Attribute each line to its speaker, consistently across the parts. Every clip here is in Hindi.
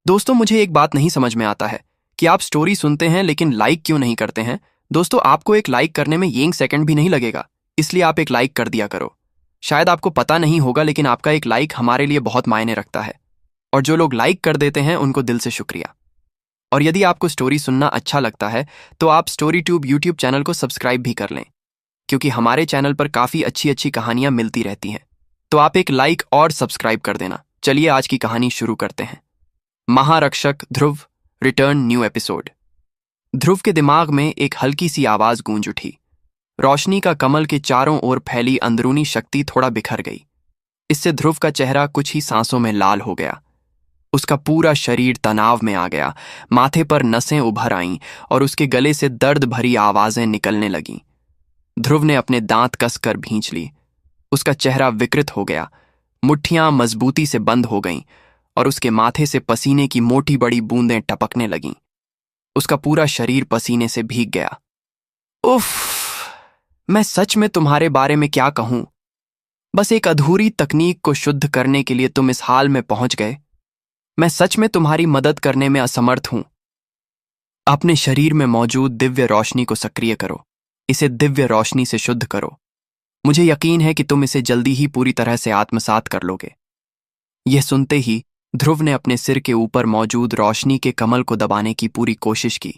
Speaker 1: दोस्तों, मुझे एक बात नहीं समझ में आता है कि आप स्टोरी सुनते हैं लेकिन लाइक क्यों नहीं करते हैं। दोस्तों, आपको एक लाइक करने में एक सेकंड भी नहीं लगेगा, इसलिए आप एक लाइक कर दिया करो। शायद आपको पता नहीं होगा, लेकिन आपका एक लाइक हमारे लिए बहुत मायने रखता है। और जो लोग लाइक कर देते हैं उनको दिल से शुक्रिया। और यदि आपको स्टोरी सुनना अच्छा लगता है तो आप स्टोरी ट्यूब यूट्यूब चैनल को सब्सक्राइब भी कर लें, क्योंकि हमारे चैनल पर काफ़ी अच्छी अच्छी कहानियां मिलती रहती हैं। तो आप एक लाइक और सब्सक्राइब कर देना। चलिए आज की कहानी शुरू करते हैं। महारक्षक ध्रुव रिटर्न, न्यू एपिसोड। ध्रुव के दिमाग में एक हल्की सी आवाज गूंज उठी। रोशनी का कमल के चारों ओर फैली अंदरूनी शक्ति थोड़ा बिखर गई। इससे ध्रुव का चेहरा कुछ ही सांसों में लाल हो गया। उसका पूरा शरीर तनाव में आ गया। माथे पर नसें उभर आईं और उसके गले से दर्द भरी आवाजें निकलने लगीं। ध्रुव ने अपने दांत कसकर भींच ली। उसका चेहरा विकृत हो गया। मुट्ठियां मजबूती से बंद हो गईं और उसके माथे से पसीने की मोटी बड़ी बूंदें टपकने लगीं। उसका पूरा शरीर पसीने से भीग गया। उफ, मैं सच में तुम्हारे बारे में क्या कहूं। बस एक अधूरी तकनीक को शुद्ध करने के लिए तुम इस हाल में पहुंच गए। मैं सच में तुम्हारी मदद करने में असमर्थ हूं। अपने शरीर में मौजूद दिव्य रोशनी को सक्रिय करो। इसे दिव्य रोशनी से शुद्ध करो। मुझे यकीन है कि तुम इसे जल्दी ही पूरी तरह से आत्मसात कर लोगे। यह सुनते ही ध्रुव ने अपने सिर के ऊपर मौजूद रोशनी के कमल को दबाने की पूरी कोशिश की।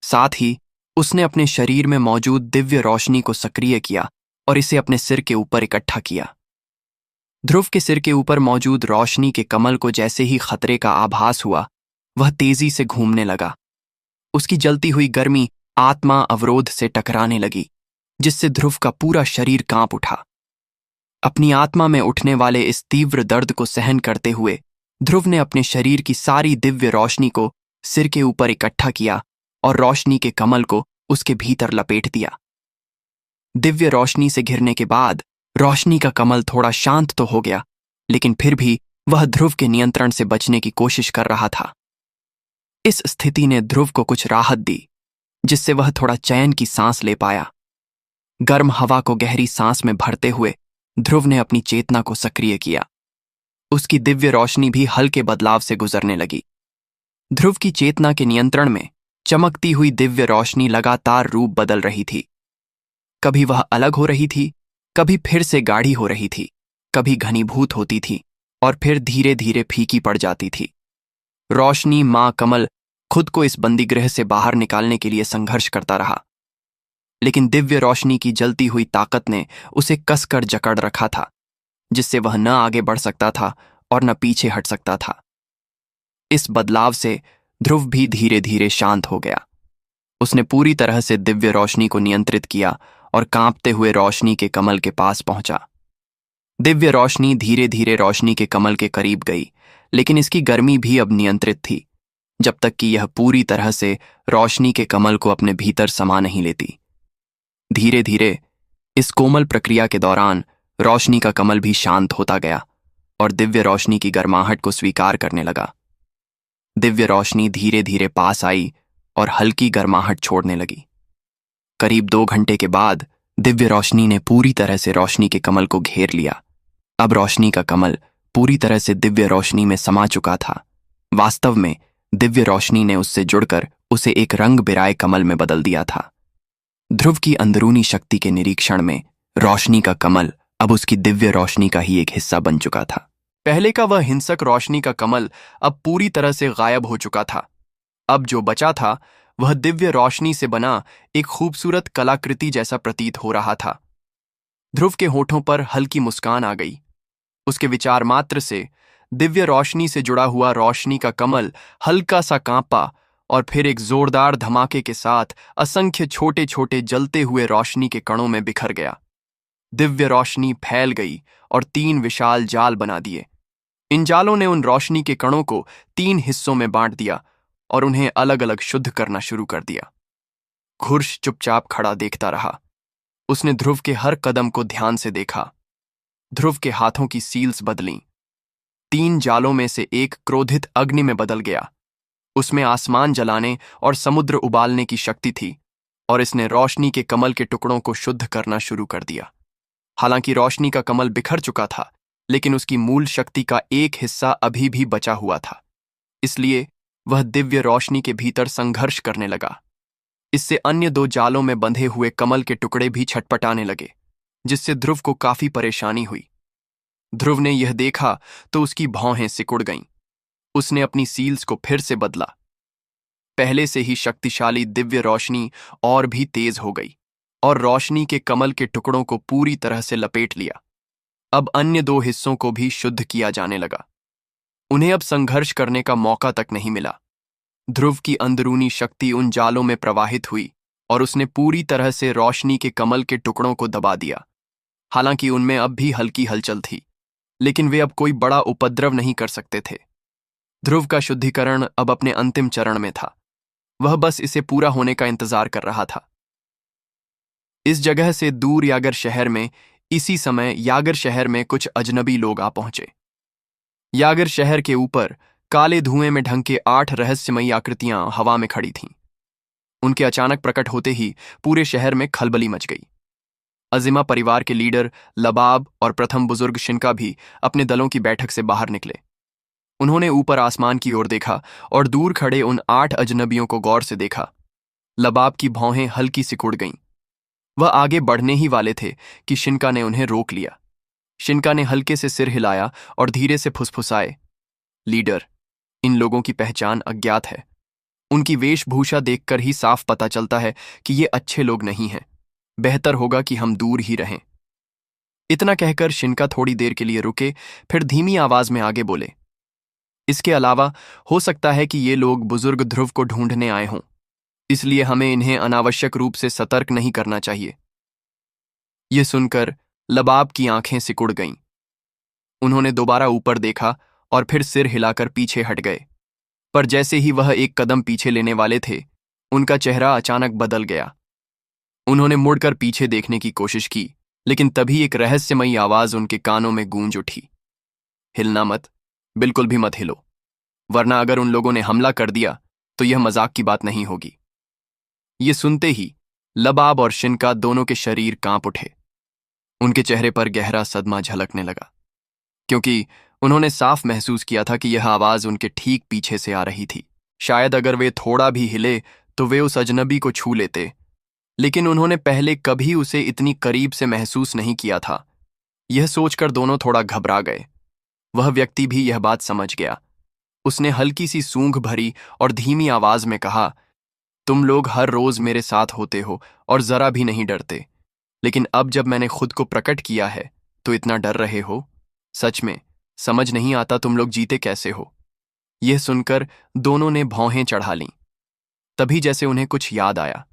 Speaker 1: साथ ही उसने अपने शरीर में मौजूद दिव्य रोशनी को सक्रिय किया और इसे अपने सिर के ऊपर इकट्ठा किया। ध्रुव के सिर के ऊपर मौजूद रोशनी के कमल को जैसे ही खतरे का आभास हुआ, वह तेजी से घूमने लगा। उसकी जलती हुई गर्मी आत्मा अवरोध से टकराने लगी, जिससे ध्रुव का पूरा शरीर कांप उठा। अपनी आत्मा में उठने वाले इस तीव्र दर्द को सहन करते हुए ध्रुव ने अपने शरीर की सारी दिव्य रोशनी को सिर के ऊपर इकट्ठा किया और रोशनी के कमल को उसके भीतर लपेट दिया। दिव्य रोशनी से घिरने के बाद रोशनी का कमल थोड़ा शांत तो हो गया, लेकिन फिर भी वह ध्रुव के नियंत्रण से बचने की कोशिश कर रहा था। इस स्थिति ने ध्रुव को कुछ राहत दी, जिससे वह थोड़ा चैन की सांस ले पाया। गर्म हवा को गहरी सांस में भरते हुए ध्रुव ने अपनी चेतना को सक्रिय किया। उसकी दिव्य रोशनी भी हल्के बदलाव से गुजरने लगी। ध्रुव की चेतना के नियंत्रण में चमकती हुई दिव्य रोशनी लगातार रूप बदल रही थी। कभी वह अलग हो रही थी, कभी फिर से गाढ़ी हो रही थी, कभी घनीभूत होती थी और फिर धीरे धीरे फीकी पड़ जाती थी। रोशनी मां कमल खुद को इस बंदीगृह से बाहर निकालने के लिए संघर्ष करता रहा, लेकिन दिव्य रोशनी की जलती हुई ताकत ने उसे कसकर जकड़ रखा था, जिससे वह न आगे बढ़ सकता था और न पीछे हट सकता था। इस बदलाव से ध्रुव भी धीरे धीरे शांत हो गया। उसने पूरी तरह से दिव्य रोशनी को नियंत्रित किया और कांपते हुए रोशनी के कमल के पास पहुंचा। दिव्य रोशनी धीरे धीरे रोशनी के कमल के करीब गई, लेकिन इसकी गर्मी भी अब नियंत्रित थी, जब तक कि यह पूरी तरह से रोशनी के कमल को अपने भीतर समा नहीं लेती। धीरे धीरे इस कोमल प्रक्रिया के दौरान रोशनी का कमल भी शांत होता गया और दिव्य रोशनी की गर्माहट को स्वीकार करने लगा। दिव्य रोशनी धीरे धीरे पास आई और हल्की गर्माहट छोड़ने लगी। करीब 2 घंटे के बाद दिव्य रोशनी ने पूरी तरह से रोशनी के कमल को घेर लिया। अब रोशनी का कमल पूरी तरह से दिव्य रोशनी में समा चुका था। वास्तव में दिव्य रोशनी ने उससे जुड़कर उसे एक रंग बिराए कमल में बदल दिया था। ध्रुव की अंदरूनी शक्ति के निरीक्षण में रोशनी का कमल अब उसकी दिव्य रोशनी का ही एक हिस्सा बन चुका था। पहले का वह हिंसक रोशनी का कमल अब पूरी तरह से गायब हो चुका था। अब जो बचा था वह दिव्य रोशनी से बना एक खूबसूरत कलाकृति जैसा प्रतीत हो रहा था। ध्रुव के होठों पर हल्की मुस्कान आ गई। उसके विचार मात्र से दिव्य रोशनी से जुड़ा हुआ रोशनी का कमल हल्का सा कांपा और फिर एक जोरदार धमाके के साथ असंख्य छोटे छोटे जलते हुए रोशनी के कणों में बिखर गया। दिव्य रोशनी फैल गई और 3 विशाल जाल बना दिए। इन जालों ने उन रोशनी के कणों को 3 हिस्सों में बांट दिया और उन्हें अलग अलग शुद्ध करना शुरू कर दिया। घुर्ष चुपचाप खड़ा देखता रहा। उसने ध्रुव के हर कदम को ध्यान से देखा। ध्रुव के हाथों की सील्स बदलीं। 3 जालों में से एक क्रोधित अग्नि में बदल गया। उसमें आसमान जलाने और समुद्र उबालने की शक्ति थी और इसने रोशनी के कमल के टुकड़ों को शुद्ध करना शुरू कर दिया। हालांकि रोशनी का कमल बिखर चुका था, लेकिन उसकी मूल शक्ति का एक हिस्सा अभी भी बचा हुआ था। इसलिए वह दिव्य रोशनी के भीतर संघर्ष करने लगा। इससे अन्य दो जालों में बंधे हुए कमल के टुकड़े भी छटपटाने लगे, जिससे ध्रुव को काफी परेशानी हुई। ध्रुव ने यह देखा तो उसकी भौहें सिकुड़ गईं। उसने अपनी सील्स को फिर से बदला। पहले से ही शक्तिशाली दिव्य रोशनी और भी तेज हो गई और रोशनी के कमल के टुकड़ों को पूरी तरह से लपेट लिया। अब अन्य दो हिस्सों को भी शुद्ध किया जाने लगा। उन्हें अब संघर्ष करने का मौका तक नहीं मिला। ध्रुव की अंदरूनी शक्ति उन जालों में प्रवाहित हुई और उसने पूरी तरह से रोशनी के कमल के टुकड़ों को दबा दिया। हालांकि उनमें अब भी हल्की हलचल थी, लेकिन वे अब कोई बड़ा उपद्रव नहीं कर सकते थे। ध्रुव का शुद्धिकरण अब अपने अंतिम चरण में था। वह बस इसे पूरा होने का इंतजार कर रहा था। इस जगह से दूर यागर शहर में इसी समय यागर शहर में कुछ अजनबी लोग आ पहुंचे। यागर शहर के ऊपर काले धुएं में ढंके 8 रहस्यमयी आकृतियां हवा में खड़ी थीं। उनके अचानक प्रकट होते ही पूरे शहर में खलबली मच गई। अजिमा परिवार के लीडर लबाब और प्रथम बुजुर्ग शिनका भी अपने दलों की बैठक से बाहर निकले। उन्होंने ऊपर आसमान की ओर देखा और दूर खड़े उन 8 अजनबियों को गौर से देखा। लबाब की भौहें हल्की सिकुड़ गईं। वह आगे बढ़ने ही वाले थे कि शिनका ने उन्हें रोक लिया। शिनका ने हल्के से सिर हिलाया और धीरे से फुसफुसाए, लीडर, इन लोगों की पहचान अज्ञात है। उनकी वेशभूषा देखकर ही साफ पता चलता है कि ये अच्छे लोग नहीं हैं। बेहतर होगा कि हम दूर ही रहें। इतना कहकर शिनका थोड़ी देर के लिए रुके, फिर धीमी आवाज में आगे बोले, इसके अलावा हो सकता है कि ये लोग बुजुर्ग ध्रुव को ढूंढने आए हों, इसलिए हमें इन्हें अनावश्यक रूप से सतर्क नहीं करना चाहिए। यह सुनकर लबाब की आंखें सिकुड़ गईं। उन्होंने दोबारा ऊपर देखा और फिर सिर हिलाकर पीछे हट गए। पर जैसे ही वह एक कदम पीछे लेने वाले थे, उनका चेहरा अचानक बदल गया। उन्होंने मुड़कर पीछे देखने की कोशिश की, लेकिन तभी एक रहस्यमयी आवाज उनके कानों में गूंज उठी, हिलना मत, बिल्कुल भी मत हिलो, वरना अगर उन लोगों ने हमला कर दिया तो यह मजाक की बात नहीं होगी। ये सुनते ही लबाब और शिनका दोनों के शरीर कांप उठे। उनके चेहरे पर गहरा सदमा झलकने लगा, क्योंकि उन्होंने साफ महसूस किया था कि यह आवाज उनके ठीक पीछे से आ रही थी। शायद अगर वे थोड़ा भी हिले तो वे उस अजनबी को छू लेते, लेकिन उन्होंने पहले कभी उसे इतनी करीब से महसूस नहीं किया था। यह सोचकर दोनों थोड़ा घबरा गए। वह व्यक्ति भी यह बात समझ गया। उसने हल्की सी सूंघ भरी और धीमी आवाज में कहा, तुम लोग हर रोज मेरे साथ होते हो और जरा भी नहीं डरते, लेकिन अब जब मैंने खुद को प्रकट किया है तो इतना डर रहे हो। सच में समझ नहीं आता तुम लोग जीते कैसे हो। यह सुनकर दोनों ने भौहें चढ़ा लीं। तभी जैसे उन्हें कुछ याद आया,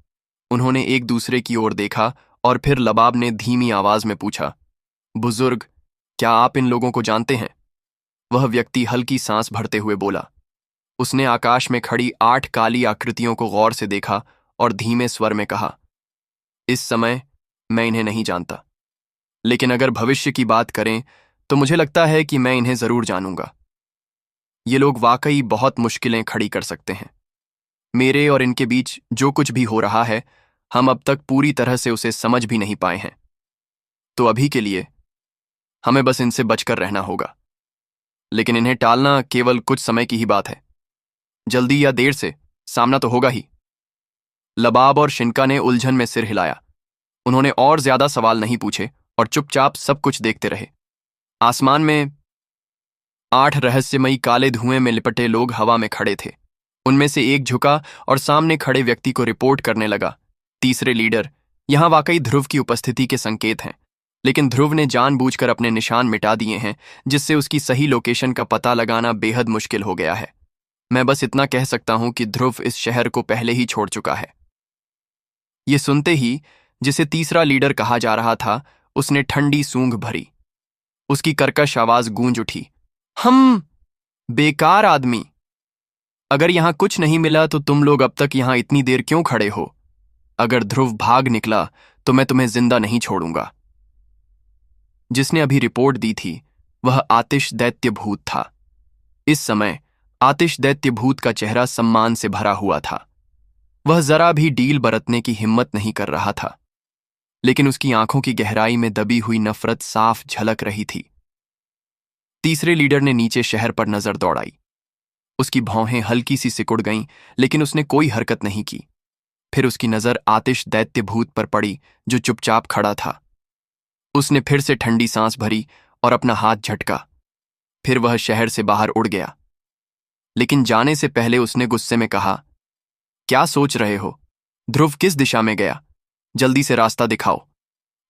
Speaker 1: उन्होंने एक दूसरे की ओर देखा और फिर लबाब ने धीमी आवाज में पूछा, बुजुर्ग, क्या आप इन लोगों को जानते हैं? वह व्यक्ति हल्की सांस भरते हुए बोला। उसने आकाश में खड़ी 8 काली आकृतियों को गौर से देखा और धीमे स्वर में कहा, इस समय मैं इन्हें नहीं जानता, लेकिन अगर भविष्य की बात करें तो मुझे लगता है कि मैं इन्हें जरूर जानूंगा। ये लोग वाकई बहुत मुश्किलें खड़ी कर सकते हैं। मेरे और इनके बीच जो कुछ भी हो रहा है, हम अब तक पूरी तरह से उसे समझ भी नहीं पाए हैं। तो अभी के लिए हमें बस इनसे बचकर रहना होगा, लेकिन इन्हें टालना केवल कुछ समय की ही बात है। जल्दी या देर से सामना तो होगा ही। लबाब और शिनका ने उलझन में सिर हिलाया। उन्होंने और ज्यादा सवाल नहीं पूछे और चुपचाप सब कुछ देखते रहे। आसमान में 8 रहस्यमयी काले धुएं में लिपटे लोग हवा में खड़े थे। उनमें से एक झुका और सामने खड़े व्यक्ति को रिपोर्ट करने लगा, तीसरे लीडर, यहां वाकई ध्रुव की उपस्थिति के संकेत हैं, लेकिन ध्रुव ने जानबूझकर अपने निशान मिटा दिए हैं, जिससे उसकी सही लोकेशन का पता लगाना बेहद मुश्किल हो गया है। मैं बस इतना कह सकता हूं कि ध्रुव इस शहर को पहले ही छोड़ चुका है। ये सुनते ही जिसे तीसरा लीडर कहा जा रहा था, उसने ठंडी सूंघ भरी। उसकी कर्कश आवाज गूंज उठी, हम बेकार आदमी, अगर यहां कुछ नहीं मिला तो तुम लोग अब तक यहां इतनी देर क्यों खड़े हो? अगर ध्रुव भाग निकला तो मैं तुम्हें जिंदा नहीं छोड़ूंगा। जिसने अभी रिपोर्ट दी थी वह आतिश दैत्य भूत था। इस समय आतिश दैत्य भूत का चेहरा सम्मान से भरा हुआ था। वह जरा भी डील बरतने की हिम्मत नहीं कर रहा था, लेकिन उसकी आंखों की गहराई में दबी हुई नफरत साफ झलक रही थी। तीसरे लीडर ने नीचे शहर पर नजर दौड़ाई। उसकी भौहें हल्की सी सिकुड़ गईं, लेकिन उसने कोई हरकत नहीं की। फिर उसकी नजर आतिश दैत्य भूत पर पड़ी, जो चुपचाप खड़ा था। उसने फिर से ठंडी सांस भरी और अपना हाथ झटका। फिर वह शहर से बाहर उड़ गया। लेकिन जाने से पहले उसने गुस्से में कहा, क्या सोच रहे हो? ध्रुव किस दिशा में गया? जल्दी से रास्ता दिखाओ,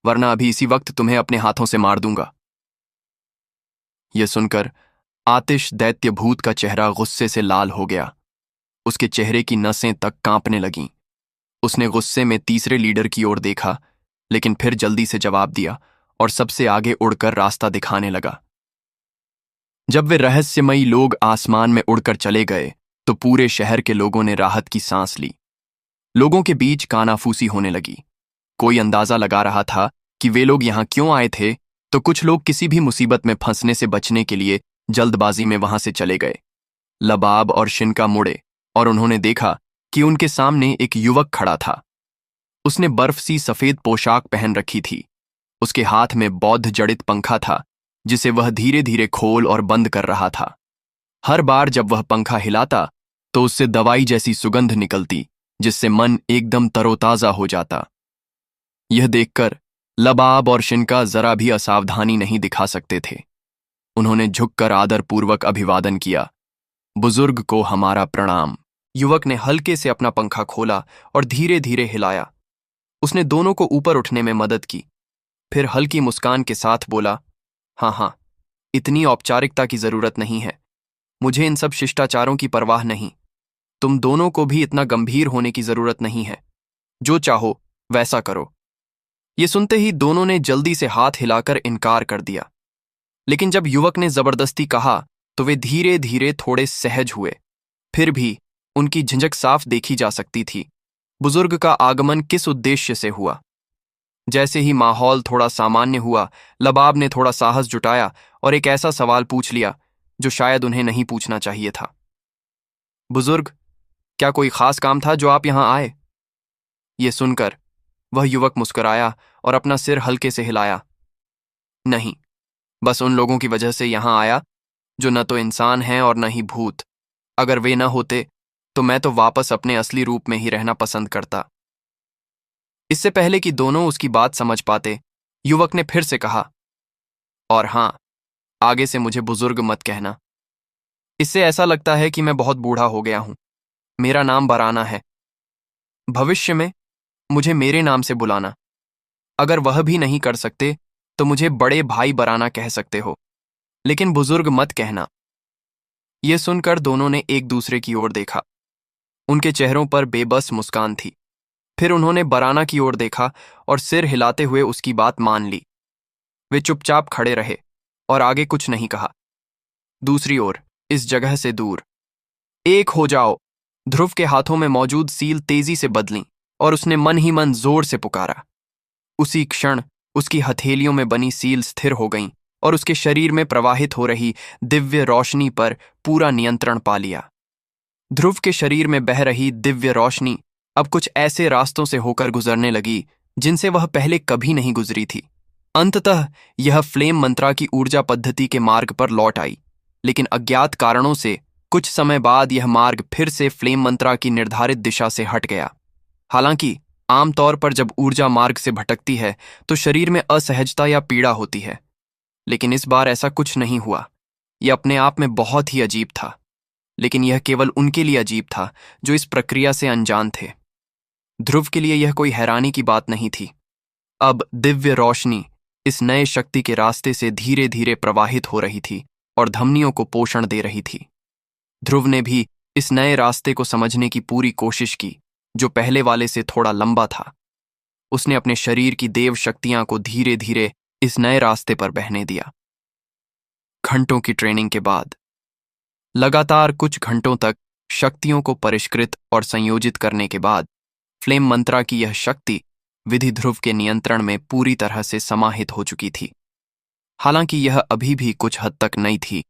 Speaker 1: वरना अभी इसी वक्त तुम्हें अपने हाथों से मार दूंगा। यह सुनकर आतिश दैत्य भूत का चेहरा गुस्से से लाल हो गया। उसके चेहरे की नसें तक कांपने लगीं। उसने गुस्से में तीसरे लीडर की ओर देखा, लेकिन फिर जल्दी से जवाब दिया और सबसे आगे उड़कर रास्ता दिखाने लगा। जब वे रहस्यमयी लोग आसमान में उड़कर चले गए, तो पूरे शहर के लोगों ने राहत की सांस ली। लोगों के बीच कानाफूसी होने लगी। कोई अंदाजा लगा रहा था कि वे लोग यहां क्यों आए थे, तो कुछ लोग किसी भी मुसीबत में फंसने से बचने के लिए जल्दबाजी में वहां से चले गए। लबाब और शिनका मुड़े और उन्होंने देखा कि उनके सामने एक युवक खड़ा था। उसने बर्फ सी सफेद पोशाक पहन रखी थी। उसके हाथ में बौद्ध जड़ित पंखा था, जिसे वह धीरे धीरे खोल और बंद कर रहा था। हर बार जब वह पंखा हिलाता तो उससे दवाई जैसी सुगंध निकलती, जिससे मन एकदम तरोताजा हो जाता। यह देखकर लबाब और शिनका जरा भी असावधानी नहीं दिखा सकते थे। उन्होंने झुककर आदरपूर्वक अभिवादन किया। बुजुर्ग को हमारा प्रणाम। युवक ने हल्के से अपना पंखा खोला और धीरे धीरे हिलाया। उसने दोनों को ऊपर उठने में मदद की। फिर हल्की मुस्कान के साथ बोला, हाँ, इतनी औपचारिकता की जरूरत नहीं है। मुझे इन सब शिष्टाचारों की परवाह नहीं। तुम दोनों को भी इतना गंभीर होने की जरूरत नहीं है। जो चाहो वैसा करो। ये सुनते ही दोनों ने जल्दी से हाथ हिलाकर इनकार कर दिया। लेकिन जब युवक ने जबरदस्ती कहा तो वे धीरे धीरे थोड़े सहज हुए। फिर भी उनकी झिझक साफ देखी जा सकती थी। बुजुर्ग का आगमन किस उद्देश्य से हुआ? जैसे ही माहौल थोड़ा सामान्य हुआ, लबाब ने थोड़ा साहस जुटाया और एक ऐसा सवाल पूछ लिया जो शायद उन्हें नहीं पूछना चाहिए था। बुजुर्ग, क्या कोई खास काम था जो आप यहां आए? ये सुनकर वह युवक मुस्कुराया और अपना सिर हल्के से हिलाया। नहीं, बस उन लोगों की वजह से यहां आया जो न तो इंसान हैं और न ही भूत। अगर वे न होते तो मैं तो वापस अपने असली रूप में ही रहना पसंद करता। इससे पहले कि दोनों उसकी बात समझ पाते, युवक ने फिर से कहा, और हां, आगे से मुझे बुजुर्ग मत कहना। इससे ऐसा लगता है कि मैं बहुत बूढ़ा हो गया हूं। मेरा नाम बराना है। भविष्य में मुझे मेरे नाम से बुलाना। अगर वह भी नहीं कर सकते तो मुझे बड़े भाई बराना कह सकते हो, लेकिन बुजुर्ग मत कहना। यह सुनकर दोनों ने एक दूसरे की ओर देखा। उनके चेहरों पर बेबस मुस्कान थी। फिर उन्होंने बराना की ओर देखा और सिर हिलाते हुए उसकी बात मान ली। वे चुपचाप खड़े रहे और आगे कुछ नहीं कहा। दूसरी ओर, इस जगह से दूर, एक हो जाओ। ध्रुव के हाथों में मौजूद सील तेजी से बदलीं और उसने मन ही मन जोर से पुकारा। उसी क्षण उसकी हथेलियों में बनी सील स्थिर हो गईं और उसके शरीर में प्रवाहित हो रही दिव्य रोशनी पर पूरा नियंत्रण पा लिया। ध्रुव के शरीर में बह रही दिव्य रोशनी अब कुछ ऐसे रास्तों से होकर गुजरने लगी जिनसे वह पहले कभी नहीं गुजरी थी। अंततः यह फ्लेम मंत्रा की ऊर्जा पद्धति के मार्ग पर लौट आई, लेकिन अज्ञात कारणों से कुछ समय बाद यह मार्ग फिर से फ्लेम मंत्रा की निर्धारित दिशा से हट गया। हालांकि आमतौर पर जब ऊर्जा मार्ग से भटकती है तो शरीर में असहजता या पीड़ा होती है, लेकिन इस बार ऐसा कुछ नहीं हुआ। यह अपने आप में बहुत ही अजीब था, लेकिन यह केवल उनके लिए अजीब था जो इस प्रक्रिया से अनजान थे। ध्रुव के लिए यह कोई हैरानी की बात नहीं थी। अब दिव्य रोशनी इस नए शक्ति के रास्ते से धीरे धीरे प्रवाहित हो रही थी और धमनियों को पोषण दे रही थी। ध्रुव ने भी इस नए रास्ते को समझने की पूरी कोशिश की, जो पहले वाले से थोड़ा लंबा था। उसने अपने शरीर की देव शक्तियां को धीरे धीरे इस नए रास्ते पर बहने दिया। घंटों की ट्रेनिंग के बाद, लगातार कुछ घंटों तक शक्तियों को परिष्कृत और संयोजित करने के बाद, फ्लेम मंत्रा की यह शक्ति विधि ध्रुव के नियंत्रण में पूरी तरह से समाहित हो चुकी थी। हालांकि यह अभी भी कुछ हद तक नई थी,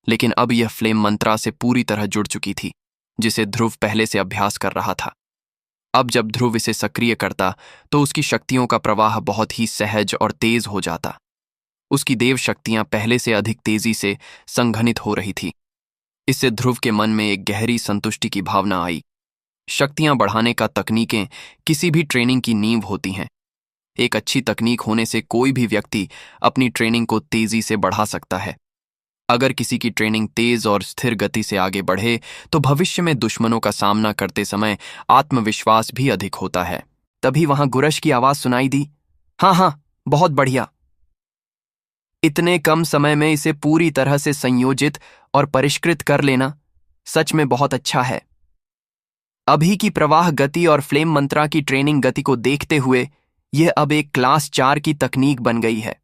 Speaker 1: लेकिन अब यह फ्लेम मंत्रा से पूरी तरह जुड़ चुकी थी, जिसे ध्रुव पहले से अभ्यास कर रहा था। अब जब ध्रुव इसे सक्रिय करता तो उसकी शक्तियों का प्रवाह बहुत ही सहज और तेज हो जाता। उसकी देव शक्तियां पहले से अधिक तेजी से संघनित हो रही थी। इससे ध्रुव के मन में एक गहरी संतुष्टि की भावना आई। शक्तियां बढ़ाने का तकनीकें किसी भी ट्रेनिंग की नींव होती हैं। एक अच्छी तकनीक होने से कोई भी व्यक्ति अपनी ट्रेनिंग को तेजी से बढ़ा सकता है। अगर किसी की ट्रेनिंग तेज और स्थिर गति से आगे बढ़े तो भविष्य में दुश्मनों का सामना करते समय आत्मविश्वास भी अधिक होता है। तभी वहां गुरश की आवाज सुनाई दी, हाँ हाँ, बहुत बढ़िया। इतने कम समय में इसे पूरी तरह से संयोजित और परिष्कृत कर लेना सच में बहुत अच्छा है। अभी की प्रवाह गति और फ्लेम मंत्रा की ट्रेनिंग गति को देखते हुए यह अब एक क्लास 4 की तकनीक बन गई है।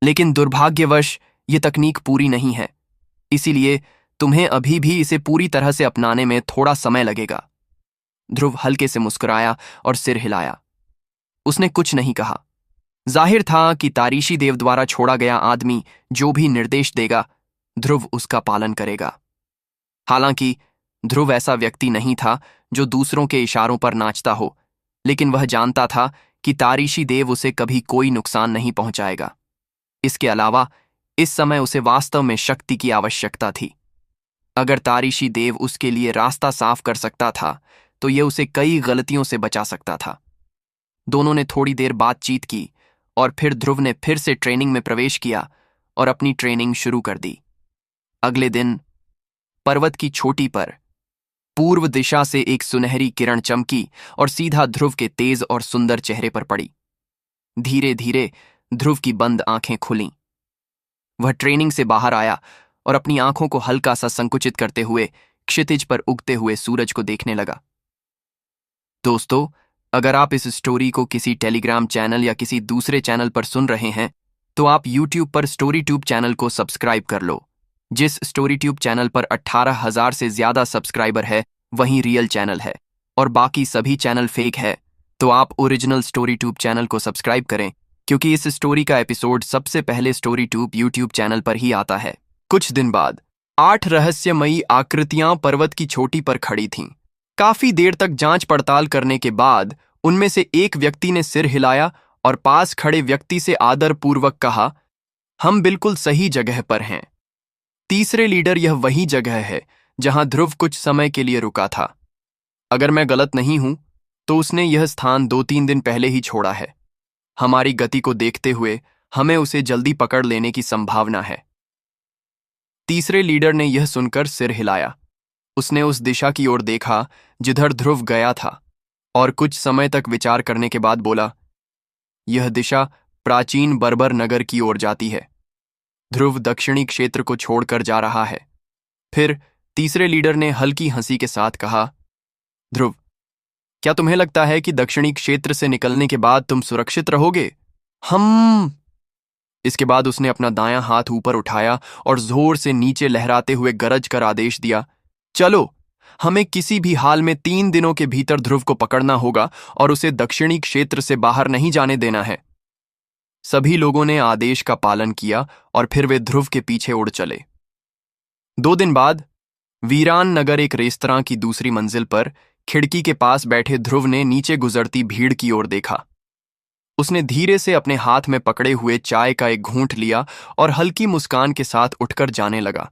Speaker 1: लेकिन दुर्भाग्यवश यह तकनीक पूरी नहीं है, इसीलिए तुम्हें अभी भी इसे पूरी तरह से अपनाने में थोड़ा समय लगेगा। ध्रुव हल्के से मुस्कुराया और सिर हिलाया। उसने कुछ नहीं कहा। जाहिर था कि तारीशी देव द्वारा छोड़ा गया आदमी जो भी निर्देश देगा, ध्रुव उसका पालन करेगा। हालांकि ध्रुव ऐसा व्यक्ति नहीं था जो दूसरों के इशारों पर नाचता हो, लेकिन वह जानता था कि तारीशी देव उसे कभी कोई नुकसान नहीं पहुंचाएगा। इसके अलावा इस समय उसे वास्तव में शक्ति की आवश्यकता थी। अगर तारीशी देव उसके लिए रास्ता साफ कर सकता था तो यह उसे कई गलतियों से बचा सकता था। दोनों ने थोड़ी देर बातचीत की और फिर ध्रुव ने फिर से ट्रेनिंग में प्रवेश किया और अपनी ट्रेनिंग शुरू कर दी। अगले दिन पर्वत की चोटी पर पूर्व दिशा से एक सुनहरी किरण चमकी और सीधा ध्रुव के तेज और सुंदर चेहरे पर पड़ी। धीरे धीरे ध्रुव की बंद आंखें खुलीं। वह ट्रेनिंग से बाहर आया और अपनी आंखों को हल्का सा संकुचित करते हुए क्षितिज पर उगते हुए सूरज को देखने लगा। दोस्तों, अगर आप इस स्टोरी को किसी टेलीग्राम चैनल या किसी दूसरे चैनल पर सुन रहे हैं तो आप यूट्यूब पर स्टोरी ट्यूब चैनल को सब्सक्राइब कर लो। जिस स्टोरी ट्यूब चैनल पर 18,000 से ज्यादा सब्सक्राइबर है वही रियल चैनल है और बाकी सभी चैनल फेक है, तो आप ओरिजिनल स्टोरी ट्यूब चैनल को सब्सक्राइब करें, क्योंकि इस स्टोरी का एपिसोड सबसे पहले स्टोरी ट्यूब यूट्यूब चैनल पर ही आता है। कुछ दिन बाद 8 रहस्यमयी आकृतियां पर्वत की चोटी पर खड़ी थीं। काफी देर तक जांच पड़ताल करने के बाद उनमें से एक व्यक्ति ने सिर हिलाया और पास खड़े व्यक्ति से आदरपूर्वक कहा, हम बिल्कुल सही जगह पर हैं। तीसरे लीडर, यह वही जगह है जहां ध्रुव कुछ समय के लिए रुका था। अगर मैं गलत नहीं हूं तो उसने यह स्थान 2-3 दिन पहले ही छोड़ा है। हमारी गति को देखते हुए हमें उसे जल्दी पकड़ लेने की संभावना है। तीसरे लीडर ने यह सुनकर सिर हिलाया। उसने उस दिशा की ओर देखा जिधर ध्रुव गया था और कुछ समय तक विचार करने के बाद बोला, यह दिशा प्राचीन बर्बर नगर की ओर जाती है। ध्रुव दक्षिणी क्षेत्र को छोड़कर जा रहा है। फिर तीसरे लीडर ने हल्की हंसी के साथ कहा, ध्रुव, क्या तुम्हें लगता है कि दक्षिणी क्षेत्र से निकलने के बाद तुम सुरक्षित रहोगे? हम। इसके बाद उसने अपना दायां हाथ ऊपर उठाया और जोर से नीचे लहराते हुए गरज कर आदेश दिया, चलो, हमें किसी भी हाल में 3 दिनों के भीतर ध्रुव को पकड़ना होगा और उसे दक्षिणी क्षेत्र से बाहर नहीं जाने देना है। सभी लोगों ने आदेश का पालन किया और फिर वे ध्रुव के पीछे उड़ चले। 2 दिन बाद वीरान नगर एक रेस्तरां की दूसरी मंजिल पर खिड़की के पास बैठे ध्रुव ने नीचे गुजरती भीड़ की ओर देखा। उसने धीरे से अपने हाथ में पकड़े हुए चाय का एक घूंट लिया और हल्की मुस्कान के साथ उठकर जाने लगा।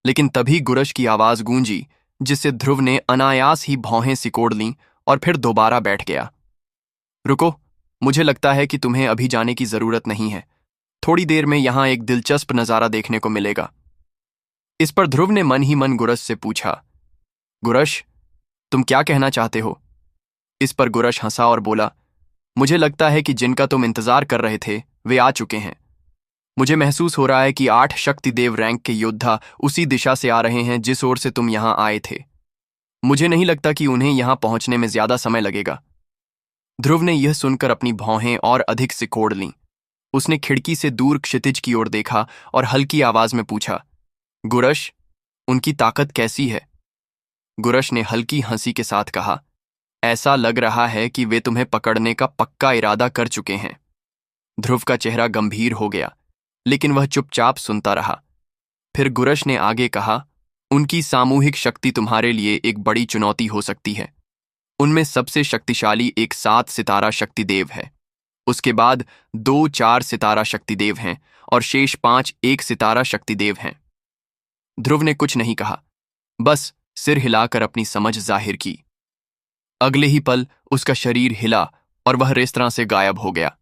Speaker 1: लेकिन तभी गुरश की आवाज गूंजी, जिससे ध्रुव ने अनायास ही भौहें सिकोड़ लीं और फिर दोबारा बैठ गया। रुको, मुझे लगता है कि तुम्हें अभी जाने की जरूरत नहीं है। थोड़ी देर में यहां एक दिलचस्प नजारा देखने को मिलेगा। इस पर ध्रुव ने मन ही मन गुरश से पूछा, गुरश, तुम क्या कहना चाहते हो? इस पर गुरश हंसा और बोला, मुझे लगता है कि जिनका तुम इंतजार कर रहे थे वे आ चुके हैं। मुझे महसूस हो रहा है कि 8 शक्तिदेव रैंक के योद्धा उसी दिशा से आ रहे हैं जिस ओर से तुम यहां आए थे। मुझे नहीं लगता कि उन्हें यहां पहुंचने में ज्यादा समय लगेगा। ध्रुव ने यह सुनकर अपनी भौहें और अधिक सिकोड़ लीं। उसने खिड़की से दूर क्षितिज की ओर देखा और हल्की आवाज में पूछा, गुरश, उनकी ताकत कैसी है? गुरश ने हल्की हंसी के साथ कहा, ऐसा लग रहा है कि वे तुम्हें पकड़ने का पक्का इरादा कर चुके हैं। ध्रुव का चेहरा गंभीर हो गया, लेकिन वह चुपचाप सुनता रहा। फिर गुरश ने आगे कहा, उनकी सामूहिक शक्ति तुम्हारे लिए एक बड़ी चुनौती हो सकती है। उनमें सबसे शक्तिशाली एक 7 सितारा शक्तिदेव है। उसके बाद 2 4 सितारा शक्तिदेव हैं और शेष 5 1 सितारा शक्तिदेव हैं। ध्रुव ने कुछ नहीं कहा, बस सिर हिलाकर अपनी समझ जाहिर की। अगले ही पल उसका शरीर हिला और वह रेस्तरां से गायब हो गया।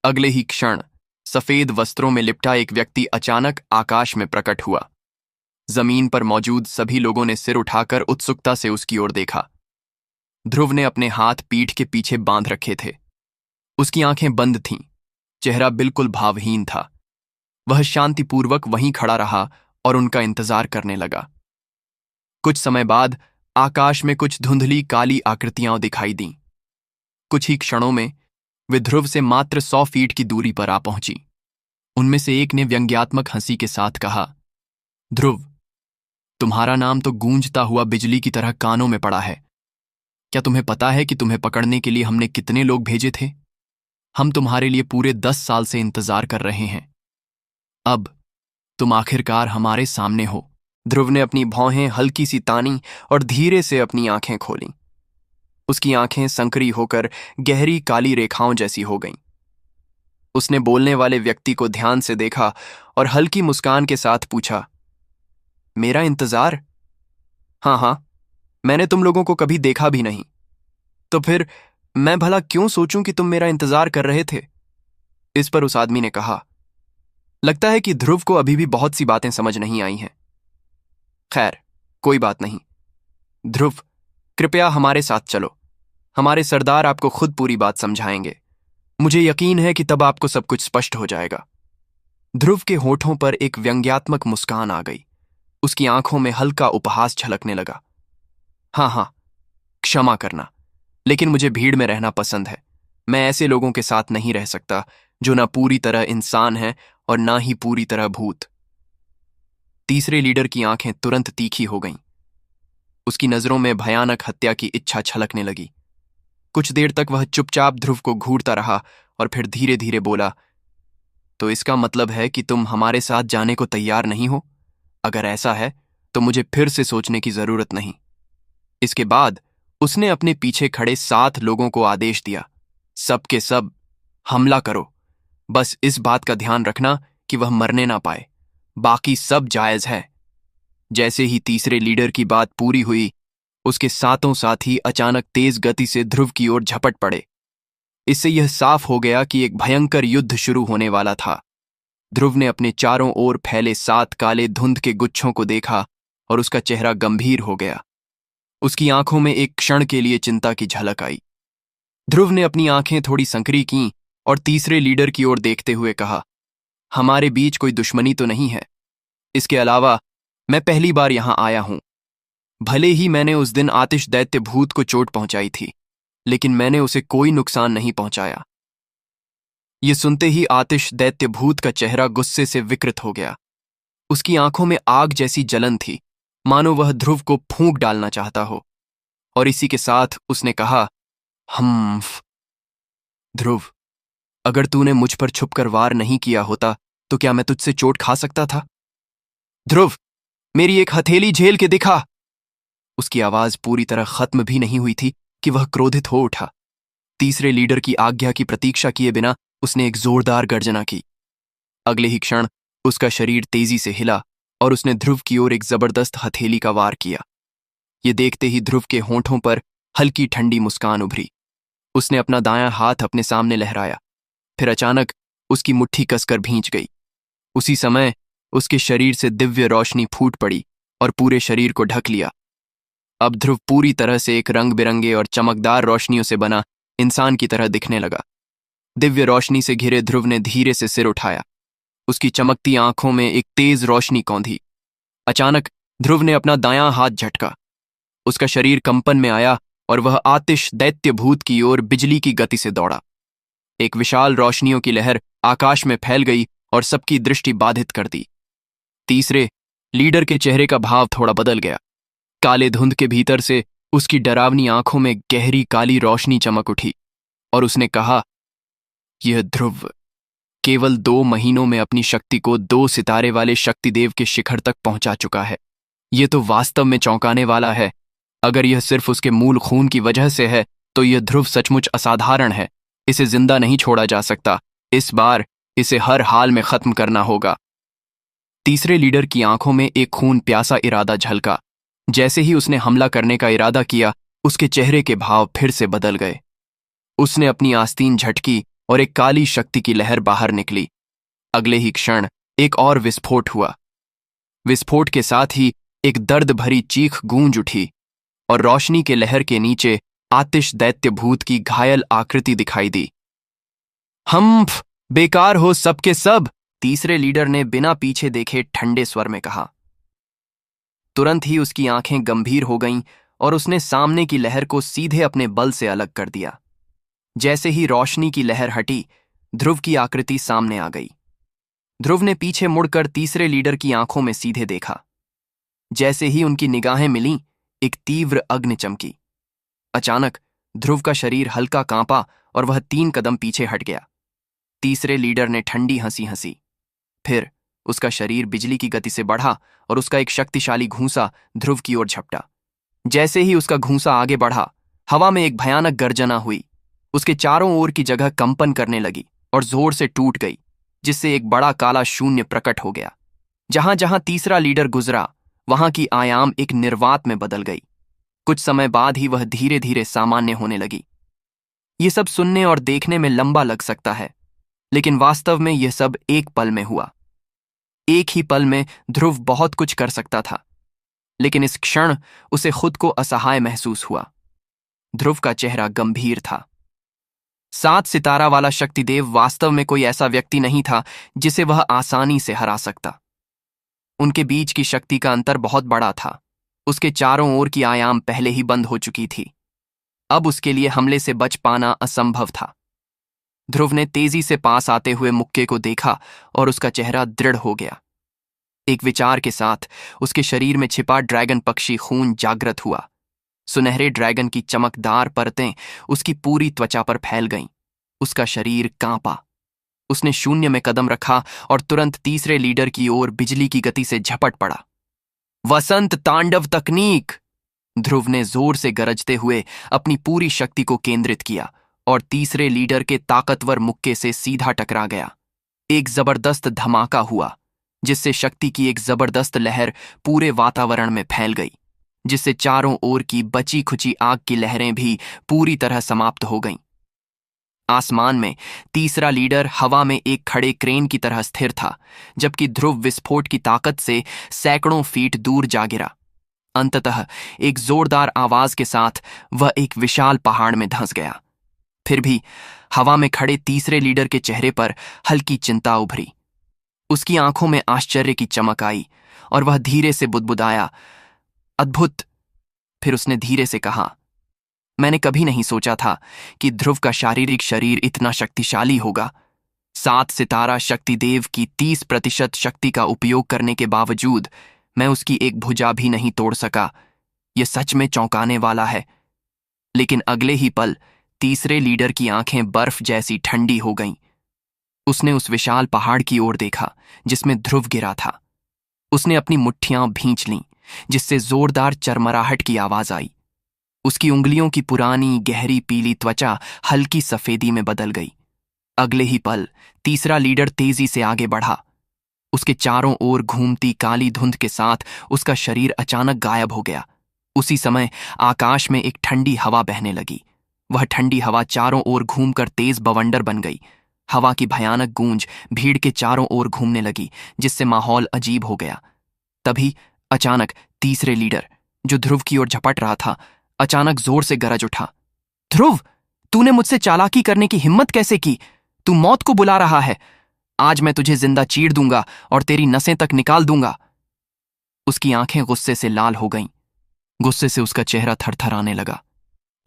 Speaker 1: अगले ही क्षण सफेद वस्त्रों में लिपटा एक व्यक्ति अचानक आकाश में प्रकट हुआ। जमीन पर मौजूद सभी लोगों ने सिर उठाकर उत्सुकता से उसकी ओर देखा। ध्रुव ने अपने हाथ पीठ के पीछे बांध रखे थे। उसकी आंखें बंद थीं, चेहरा बिल्कुल भावहीन था। वह शांतिपूर्वक वहीं खड़ा रहा और उनका इंतजार करने लगा। कुछ समय बाद आकाश में कुछ धुंधली काली आकृतियां दिखाई दीं। कुछ ही क्षणों में वे ध्रुव से मात्र 100 फीट की दूरी पर आ पहुंची। उनमें से एक ने व्यंग्यात्मक हंसी के साथ कहा, ध्रुव, तुम्हारा नाम तो गूंजता हुआ बिजली की तरह कानों में पड़ा है। क्या तुम्हें पता है कि तुम्हें पकड़ने के लिए हमने कितने लोग भेजे थे? हम तुम्हारे लिए पूरे 10 साल से इंतजार कर रहे हैं। अब तुम आखिरकार हमारे सामने हो। ध्रुव ने अपनी भौहें हल्की सी तानी और धीरे से अपनी आंखें खोलीं। उसकी आंखें संकरी होकर गहरी काली रेखाओं जैसी हो गईं। उसने बोलने वाले व्यक्ति को ध्यान से देखा और हल्की मुस्कान के साथ पूछा, मेरा इंतजार? हाँ, मैंने तुम लोगों को कभी देखा भी नहीं, तो फिर मैं भला क्यों सोचूं कि तुम मेरा इंतजार कर रहे थे? इस पर उस आदमी ने कहा, लगता है कि ध्रुव को अभी भी बहुत सी बातें समझ नहीं आई हैं। खैर, कोई बात नहीं। ध्रुव, कृपया हमारे साथ चलो। हमारे सरदार आपको खुद पूरी बात समझाएंगे। मुझे यकीन है कि तब आपको सब कुछ स्पष्ट हो जाएगा। ध्रुव के होठों पर एक व्यंग्यात्मक मुस्कान आ गई। उसकी आंखों में हल्का उपहास झलकने लगा। हाँ, क्षमा करना, लेकिन मुझे भीड़ में रहना पसंद है। मैं ऐसे लोगों के साथ नहीं रह सकता जो ना पूरी तरह इंसान हैं और ना ही पूरी तरह भूत। तीसरे लीडर की आंखें तुरंत तीखी हो गईं। उसकी नजरों में भयानक हत्या की इच्छा छलकने लगी। कुछ देर तक वह चुपचाप ध्रुव को घूरता रहा और फिर धीरे धीरे बोला, तो इसका मतलब है कि तुम हमारे साथ जाने को तैयार नहीं हो? अगर ऐसा है तो मुझे फिर से सोचने की जरूरत नहीं। इसके बाद उसने अपने पीछे खड़े 7 लोगों को आदेश दिया, सब के सब हमला करो। बस इस बात का ध्यान रखना कि वह मरने ना पाए, बाकी सब जायज है। जैसे ही तीसरे लीडर की बात पूरी हुई, उसके 7 साथी अचानक तेज गति से ध्रुव की ओर झपट पड़े। इससे यह साफ हो गया कि एक भयंकर युद्ध शुरू होने वाला था। ध्रुव ने अपने चारों ओर फैले 7 काले धुंध के गुच्छों को देखा और उसका चेहरा गंभीर हो गया। उसकी आंखों में एक क्षण के लिए चिंता की झलक आई। ध्रुव ने अपनी आंखें थोड़ी संकरी कीं और तीसरे लीडर की ओर देखते हुए कहा, हमारे बीच कोई दुश्मनी तो नहीं है। इसके अलावा मैं पहली बार यहां आया हूं। भले ही मैंने उस दिन आतिश दैत्य भूत को चोट पहुंचाई थी, लेकिन मैंने उसे कोई नुकसान नहीं पहुंचाया। ये सुनते ही आतिश दैत्य भूत का चेहरा गुस्से से विकृत हो गया। उसकी आंखों में आग जैसी जलन थी, मानो वह ध्रुव को फूंक डालना चाहता हो। और इसी के साथ उसने कहा, ध्रुव, अगर तूने मुझ पर छुपकर वार नहीं किया होता तो क्या मैं तुझसे चोट खा सकता था? ध्रुव, मेरी एक हथेली झेल के दिखा। उसकी आवाज पूरी तरह खत्म भी नहीं हुई थी कि वह क्रोधित हो उठा। तीसरे लीडर की आज्ञा की प्रतीक्षा किए बिना उसने एक जोरदार गर्जना की। अगले ही क्षण उसका शरीर तेजी से हिला और उसने ध्रुव की ओर एक जबरदस्त हथेली का वार किया। ये देखते ही ध्रुव के होंठों पर हल्की ठंडी मुस्कान उभरी। उसने अपना दायां हाथ अपने सामने लहराया, फिर अचानक उसकी मुट्ठी कसकर भींच गई। उसी समय उसके शरीर से दिव्य रोशनी फूट पड़ी और पूरे शरीर को ढक लिया। अब ध्रुव पूरी तरह से एक रंग बिरंगे और चमकदार रोशनियों से बना इंसान की तरह दिखने लगा। दिव्य रोशनी से घिरे ध्रुव ने धीरे से सिर उठाया। उसकी चमकती आंखों में एक तेज रोशनी कौंधी। अचानक ध्रुव ने अपना दायां हाथ झटका। उसका शरीर कंपन में आया और वह आतिश दैत्य भूत की ओर बिजली की गति से दौड़ा। एक विशाल रोशनियों की लहर आकाश में फैल गई और सबकी दृष्टि बाधित कर दी। तीसरे लीडर के चेहरे का भाव थोड़ा बदल गया। काले धुंध के भीतर से उसकी डरावनी आंखों में गहरी काली रोशनी चमक उठी और उसने कहा, यह ध्रुव केवल 2 महीनों में अपनी शक्ति को 2 सितारे वाले शक्तिदेव के शिखर तक पहुंचा चुका है। यह तो वास्तव में चौंकाने वाला है। अगर यह सिर्फ उसके मूल खून की वजह से है तो यह ध्रुव सचमुच असाधारण है। इसे जिंदा नहीं छोड़ा जा सकता। इस बार इसे हर हाल में खत्म करना होगा। तीसरे लीडर की आंखों में एक खून प्यासा इरादा झलका। जैसे ही उसने हमला करने का इरादा किया, उसके चेहरे के भाव फिर से बदल गए। उसने अपनी आस्तीन झटकी और एक काली शक्ति की लहर बाहर निकली। अगले ही क्षण एक और विस्फोट हुआ। विस्फोट के साथ ही एक दर्द भरी चीख गूंज उठी और रोशनी के लहर के नीचे आतिश दैत्य भूत की घायल आकृति दिखाई दी। हम्फ, बेकार हो सबके सब, तीसरे लीडर ने बिना पीछे देखे ठंडे स्वर में कहा। तुरंत ही उसकी आंखें गंभीर हो गईं और उसने सामने की लहर को सीधे अपने बल से अलग कर दिया। जैसे ही रोशनी की लहर हटी, ध्रुव की आकृति सामने आ गई। ध्रुव ने पीछे मुड़कर तीसरे लीडर की आंखों में सीधे देखा। जैसे ही उनकी निगाहें मिलीं, एक तीव्र अग्नि चमकी। अचानक ध्रुव का शरीर हल्का कांपा और वह 3 कदम पीछे हट गया। तीसरे लीडर ने ठंडी हंसी हंसी। फिर उसका शरीर बिजली की गति से बढ़ा और उसका एक शक्तिशाली घूंसा ध्रुव की ओर झपटा। जैसे ही उसका घूंसा आगे बढ़ा, हवा में एक भयानक गर्जना हुई। उसके चारों ओर की जगह कंपन करने लगी और जोर से टूट गई, जिससे एक बड़ा काला शून्य प्रकट हो गया। जहां जहां तीसरा लीडर गुजरा, वहां की आयाम एक निर्वात में बदल गई। कुछ समय बाद ही वह धीरे धीरे सामान्य होने लगी। ये सब सुनने और देखने में लंबा लग सकता है, लेकिन वास्तव में यह सब एक पल में हुआ। एक ही पल में ध्रुव बहुत कुछ कर सकता था, लेकिन इस क्षण उसे खुद को असहाय महसूस हुआ। ध्रुव का चेहरा गंभीर था। 7 सितारा वाला शक्तिदेव वास्तव में कोई ऐसा व्यक्ति नहीं था जिसे वह आसानी से हरा सकता। उनके बीच की शक्ति का अंतर बहुत बड़ा था। उसके चारों ओर की आयाम पहले ही बंद हो चुकी थी। अब उसके लिए हमले से बच पाना असंभव था। ध्रुव ने तेजी से पास आते हुए मुक्के को देखा और उसका चेहरा दृढ़ हो गया। एक विचार के साथ उसके शरीर में छिपा ड्रैगन पक्षी खून जागृत हुआ। सुनहरे ड्रैगन की चमकदार परतें उसकी पूरी त्वचा पर फैल गईं। उसका शरीर कांपा। उसने शून्य में कदम रखा और तुरंत तीसरे लीडर की ओर बिजली की गति से झपट पड़ा। वसंत तांडव तकनीक! ध्रुव ने जोर से गरजते हुए अपनी पूरी शक्ति को केंद्रित किया और तीसरे लीडर के ताकतवर मुक्के से सीधा टकरा गया। एक जबरदस्त धमाका हुआ, जिससे शक्ति की एक जबरदस्त लहर पूरे वातावरण में फैल गई, जिससे चारों ओर की बची खुची आग की लहरें भी पूरी तरह समाप्त हो गईं। आसमान में तीसरा लीडर हवा में एक खड़े क्रेन की तरह स्थिर था, जबकि ध्रुव विस्फोट की ताकत से सैकड़ों फीट दूर जा गिरा। अंततः एक जोरदार आवाज के साथ वह एक विशाल पहाड़ में धंस गया। फिर भी हवा में खड़े तीसरे लीडर के चेहरे पर हल्की चिंता उभरी। उसकी आंखों में आश्चर्य की चमक आई और वह धीरे से बुदबुदाया, अद्भुत। फिर उसने धीरे से कहा, मैंने कभी नहीं सोचा था कि ध्रुव का शारीरिक शरीर इतना शक्तिशाली होगा। 7 सितारा शक्तिदेव की 30% शक्ति का उपयोग करने के बावजूद मैं उसकी एक भुजा भी नहीं तोड़ सका। यह सच में चौंकाने वाला है। लेकिन अगले ही पल तीसरे लीडर की आंखें बर्फ जैसी ठंडी हो गईं। उसने उस विशाल पहाड़ की ओर देखा जिसमें ध्रुव गिरा था। उसने अपनी मुट्ठियां भींच लीं, जिससे जोरदार चरमराहट की आवाज आई। उसकी उंगलियों की पुरानी गहरी पीली त्वचा हल्की सफेदी में बदल गई। अगले ही पल तीसरा लीडर तेजी से आगे बढ़ा। उसके चारों ओर घूमती काली धुंध के साथ उसका शरीर अचानक गायब हो गया। उसी समय आकाश में एक ठंडी हवा बहने लगी। वह ठंडी हवा चारों ओर घूमकर तेज बवंडर बन गई। हवा की भयानक गूंज भीड़ के चारों ओर घूमने लगी, जिससे माहौल अजीब हो गया। तभी अचानक तीसरे लीडर, जो ध्रुव की ओर झपट रहा था, अचानक जोर से गरज उठा, ध्रुव, तूने मुझसे चालाकी करने की हिम्मत कैसे की? तू मौत को बुला रहा है। आज मैं तुझे जिंदा चीर दूंगा और तेरी नसें तक निकाल दूंगा। उसकी आंखें गुस्से से लाल हो गईं। गुस्से से उसका चेहरा थरथराने लगा।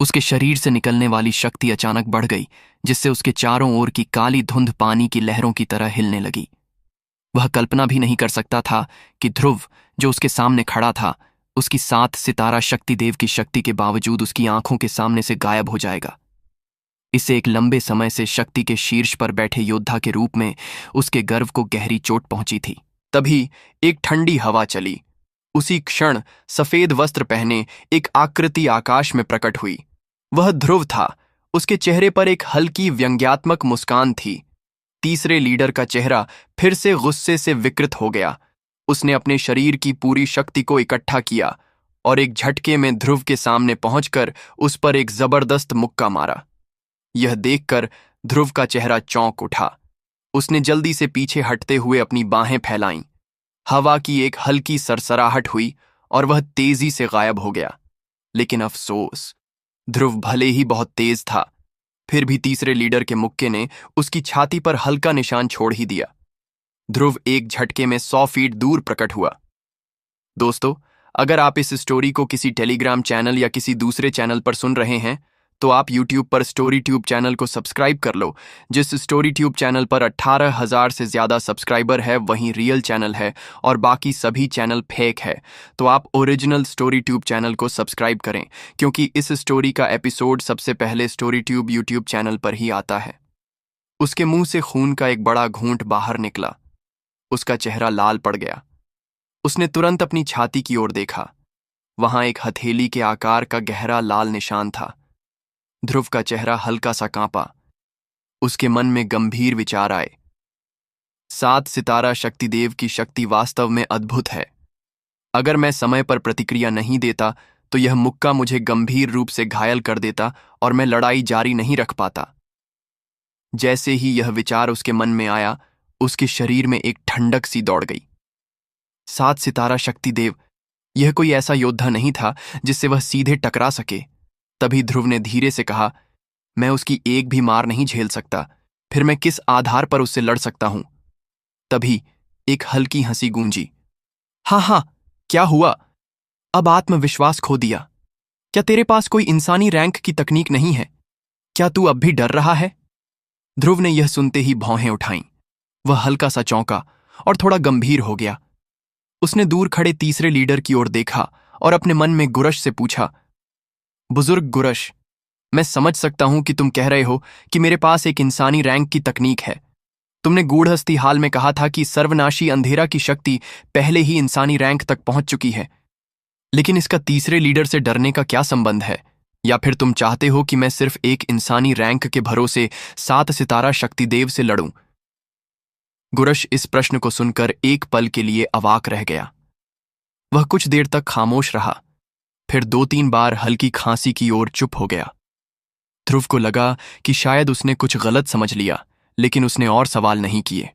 Speaker 1: उसके शरीर से निकलने वाली शक्ति अचानक बढ़ गई, जिससे उसके चारों ओर की काली धुंध पानी की लहरों की तरह हिलने लगी। वह कल्पना भी नहीं कर सकता था कि ध्रुव, जो उसके सामने खड़ा था, उसकी 7 सितारा शक्तिदेव की शक्ति के बावजूद उसकी आंखों के सामने से गायब हो जाएगा। इससे एक लंबे समय से शक्ति के शीर्ष पर बैठे योद्धा के रूप में उसके गर्व को गहरी चोट पहुंची थी। तभी एक ठंडी हवा चली। उसी क्षण सफेद वस्त्र पहने एक आकृति आकाश में प्रकट हुई। वह ध्रुव था। उसके चेहरे पर एक हल्की व्यंग्यात्मक मुस्कान थी। तीसरे लीडर का चेहरा फिर से गुस्से से विकृत हो गया। उसने अपने शरीर की पूरी शक्ति को इकट्ठा किया और एक झटके में ध्रुव के सामने पहुंचकर उस पर एक जबरदस्त मुक्का मारा। यह देखकर ध्रुव का चेहरा चौंक उठा। उसने जल्दी से पीछे हटते हुए अपनी बाहें फैलाईं। हवा की एक हल्की सरसराहट हुई और वह तेजी से गायब हो गया। लेकिन अफसोस, ध्रुव भले ही बहुत तेज था, फिर भी तीसरे लीडर के मुक्के ने उसकी छाती पर हल्का निशान छोड़ ही दिया। ध्रुव एक झटके में 100 फीट दूर प्रकट हुआ। दोस्तों, अगर आप इस स्टोरी को किसी टेलीग्राम चैनल या किसी दूसरे चैनल पर सुन रहे हैं तो आप यूट्यूब पर स्टोरी ट्यूब चैनल को सब्सक्राइब कर लो। जिस स्टोरी ट्यूब चैनल पर 18,000 से ज्यादा सब्सक्राइबर है वहीं रियल चैनल है और बाकी सभी चैनल फेक है। तो आप ओरिजिनल स्टोरी ट्यूब चैनल को सब्सक्राइब करें, क्योंकि इस स्टोरी का एपिसोड सबसे पहले स्टोरी ट्यूब यूट्यूब चैनल पर ही आता है। उसके मुंह से खून का एक बड़ा घूंट बाहर निकला। उसका चेहरा लाल पड़ गया। उसने तुरंत अपनी छाती की ओर देखा। वहां एक हथेली के आकार का गहरा लाल निशान था। ध्रुव का चेहरा हल्का सा कांपा। उसके मन में गंभीर विचार आए। 7 सितारा शक्तिदेव की शक्ति वास्तव में अद्भुत है। अगर मैं समय पर प्रतिक्रिया नहीं देता तो यह मुक्का मुझे गंभीर रूप से घायल कर देता और मैं लड़ाई जारी नहीं रख पाता। जैसे ही यह विचार उसके मन में आया, उसके शरीर में एक ठंडक सी दौड़ गई। 7 सितारा शक्तिदेव, यह कोई ऐसा योद्धा नहीं था जिससे वह सीधे टकरा सके। तभी ध्रुव ने धीरे से कहा, मैं उसकी एक भी मार नहीं झेल सकता, फिर मैं किस आधार पर उससे लड़ सकता हूं? तभी एक हल्की हंसी गूंजी। हाँ, क्या हुआ? अब आत्मविश्वास खो दिया? क्या तेरे पास कोई इंसानी रैंक की तकनीक नहीं है? क्या तू अब भी डर रहा है? ध्रुव ने यह सुनते ही भौहें उठाईं। वह हल्का सा चौंका और थोड़ा गंभीर हो गया। उसने दूर खड़े तीसरे लीडर की ओर देखा और अपने मन में गुरश से पूछा, बुजुर्ग गुरश, मैं समझ सकता हूं कि तुम कह रहे हो कि मेरे पास एक इंसानी रैंक की तकनीक है। तुमने गूढ़हस्ती हाल में कहा था कि सर्वनाशी अंधेरा की शक्ति पहले ही इंसानी रैंक तक पहुंच चुकी है। लेकिन इसका तीसरे लीडर से डरने का क्या संबंध है? या फिर तुम चाहते हो कि मैं सिर्फ एक इंसानी रैंक के भरोसे 7 सितारा शक्तिदेव से लड़ूं? गुरश इस प्रश्न को सुनकर एक पल के लिए अवाक रह गया। वह कुछ देर तक खामोश रहा, फिर 2-3 बार हल्की खांसी की ओर चुप हो गया। ध्रुव को लगा कि शायद उसने कुछ गलत समझ लिया, लेकिन उसने और सवाल नहीं किए।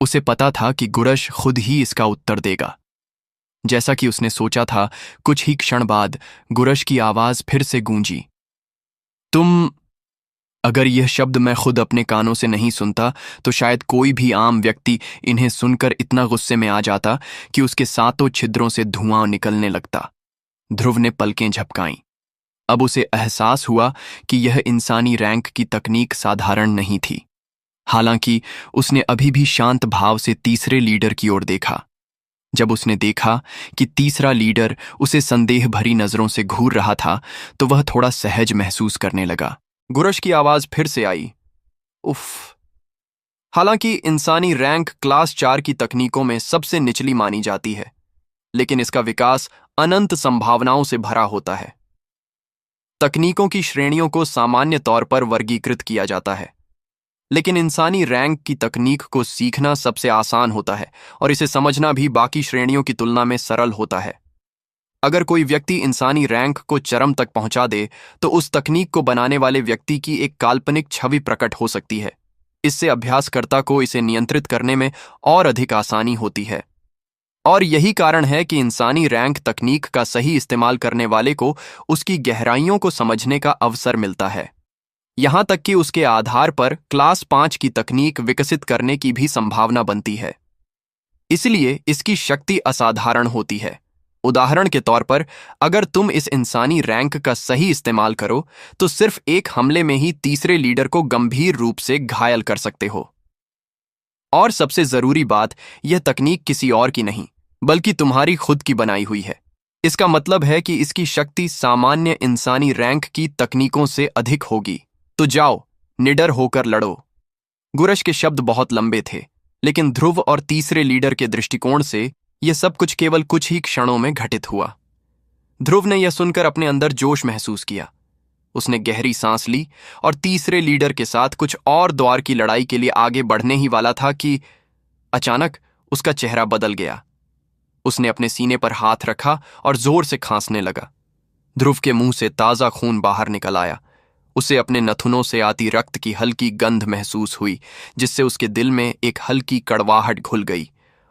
Speaker 1: उसे पता था कि गुरश खुद ही इसका उत्तर देगा। जैसा कि उसने सोचा था, कुछ ही क्षण बाद गुरश की आवाज फिर से गूंजी। तुम। अगर यह शब्द मैं खुद अपने कानों से नहीं सुनता तो शायद कोई भी आम व्यक्ति इन्हें सुनकर इतना गुस्से में आ जाता कि उसके 7 छिद्रों से धुआं निकलने लगता। ध्रुव ने पलकें झपकाईं। अब उसे एहसास हुआ कि यह इंसानी रैंक की तकनीक साधारण नहीं थी। हालांकि उसने अभी भी शांत भाव से तीसरे लीडर की ओर देखा। जब उसने देखा कि तीसरा लीडर उसे संदेह भरी नजरों से घूर रहा था तो वह थोड़ा सहज महसूस करने लगा। गुरश की आवाज फिर से आई, उफ। हालांकि इंसानी रैंक क्लास 4 की तकनीकों में सबसे निचली मानी जाती है, लेकिन इसका विकास अनंत संभावनाओं से भरा होता है। तकनीकों की श्रेणियों को सामान्य तौर पर वर्गीकृत किया जाता है, लेकिन इंसानी रैंक की तकनीक को सीखना सबसे आसान होता है और इसे समझना भी बाकी श्रेणियों की तुलना में सरल होता है। अगर कोई व्यक्ति इंसानी रैंक को चरम तक पहुंचा दे तो उस तकनीक को बनाने वाले व्यक्ति की एक काल्पनिक छवि प्रकट हो सकती है। इससे अभ्यासकर्ता को इसे नियंत्रित करने में और अधिक आसानी होती है। और यही कारण है कि इंसानी रैंक तकनीक का सही इस्तेमाल करने वाले को उसकी गहराइयों को समझने का अवसर मिलता है। यहां तक कि उसके आधार पर क्लास 5 की तकनीक विकसित करने की भी संभावना बनती है। इसलिए इसकी शक्ति असाधारण होती है। उदाहरण के तौर पर, अगर तुम इस इंसानी रैंक का सही इस्तेमाल करो तो सिर्फ एक हमले में ही तीसरे लीडर को गंभीर रूप से घायल कर सकते हो। और सबसे जरूरी बात, यह तकनीक किसी और की नहीं बल्कि तुम्हारी खुद की बनाई हुई है। इसका मतलब है कि इसकी शक्ति सामान्य इंसानी रैंक की तकनीकों से अधिक होगी। तो जाओ, निडर होकर लड़ो। गुरश के शब्द बहुत लंबे थे, लेकिन ध्रुव और तीसरे लीडर के दृष्टिकोण से यह सब कुछ केवल कुछ ही क्षणों में घटित हुआ। ध्रुव ने यह सुनकर अपने अंदर जोश महसूस किया। उसने गहरी सांस ली और तीसरे लीडर के साथ कुछ और द्वार की लड़ाई के लिए आगे बढ़ने ही वाला था कि अचानक उसका चेहरा बदल गया। उसने अपने सीने पर हाथ रखा और जोर से खांसने लगा। ध्रुव के मुंह से ताजा खून बाहर निकल आया। उसे अपने नथुनों से आती रक्त की हल्की गंध महसूस हुई, जिससे उसके दिल में एक हल्की कड़वाहट घुल गई।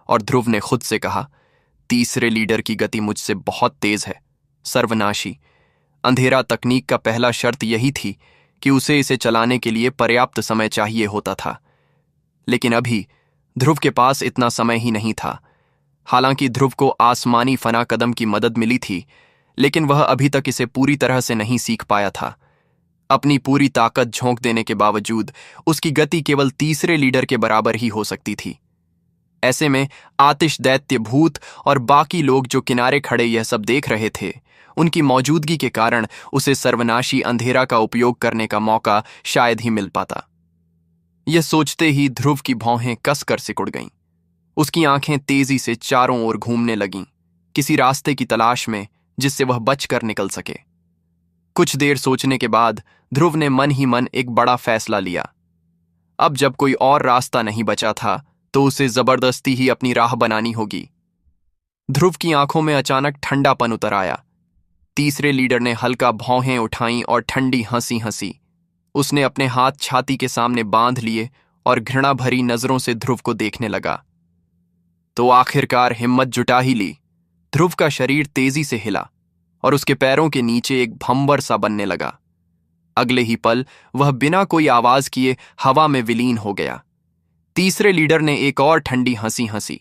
Speaker 1: और ध्रुव ने खुद से कहा, तीसरे लीडर की गति मुझसे बहुत तेज है, सर्वनाशी। अंधेरा तकनीक का पहला शर्त यही थी कि उसे इसे चलाने के लिए पर्याप्त समय चाहिए होता था। लेकिन अभी ध्रुव के पास इतना समय ही नहीं था। हालांकि ध्रुव को आसमानी फना कदम की मदद मिली थी, लेकिन वह अभी तक इसे पूरी तरह से नहीं सीख पाया था। अपनी पूरी ताकत झोंक देने के बावजूद उसकी गति केवल तीसरे लीडर के बराबर ही हो सकती थी। ऐसे में आतिश, दैत्य, भूत और बाकी लोग जो किनारे खड़े यह सब देख रहे थे, उनकी मौजूदगी के कारण उसे सर्वनाशी अंधेरा का उपयोग करने का मौका शायद ही मिल पाता। यह सोचते ही ध्रुव की भौहें कसकर सिकुड़ गईं। उसकी आंखें तेजी से चारों ओर घूमने लगीं, किसी रास्ते की तलाश में जिससे वह बचकर निकल सके। कुछ देर सोचने के बाद ध्रुव ने मन ही मन एक बड़ा फैसला लिया। अब जब कोई और रास्ता नहीं बचा था, तो उसे जबरदस्ती ही अपनी राह बनानी होगी। ध्रुव की आंखों में अचानक ठंडापन उतर आया। तीसरे लीडर ने हल्का भौहें उठाईं और ठंडी हंसी हंसी। उसने अपने हाथ छाती के सामने बांध लिए और घृणा भरी नजरों से ध्रुव को देखने लगा। तो आखिरकार हिम्मत जुटा ही ली। ध्रुव का शरीर तेजी से हिला और उसके पैरों के नीचे एक भंवर सा बनने लगा। अगले ही पल वह बिना कोई आवाज किए हवा में विलीन हो गया। तीसरे लीडर ने एक और ठंडी हंसी हंसी।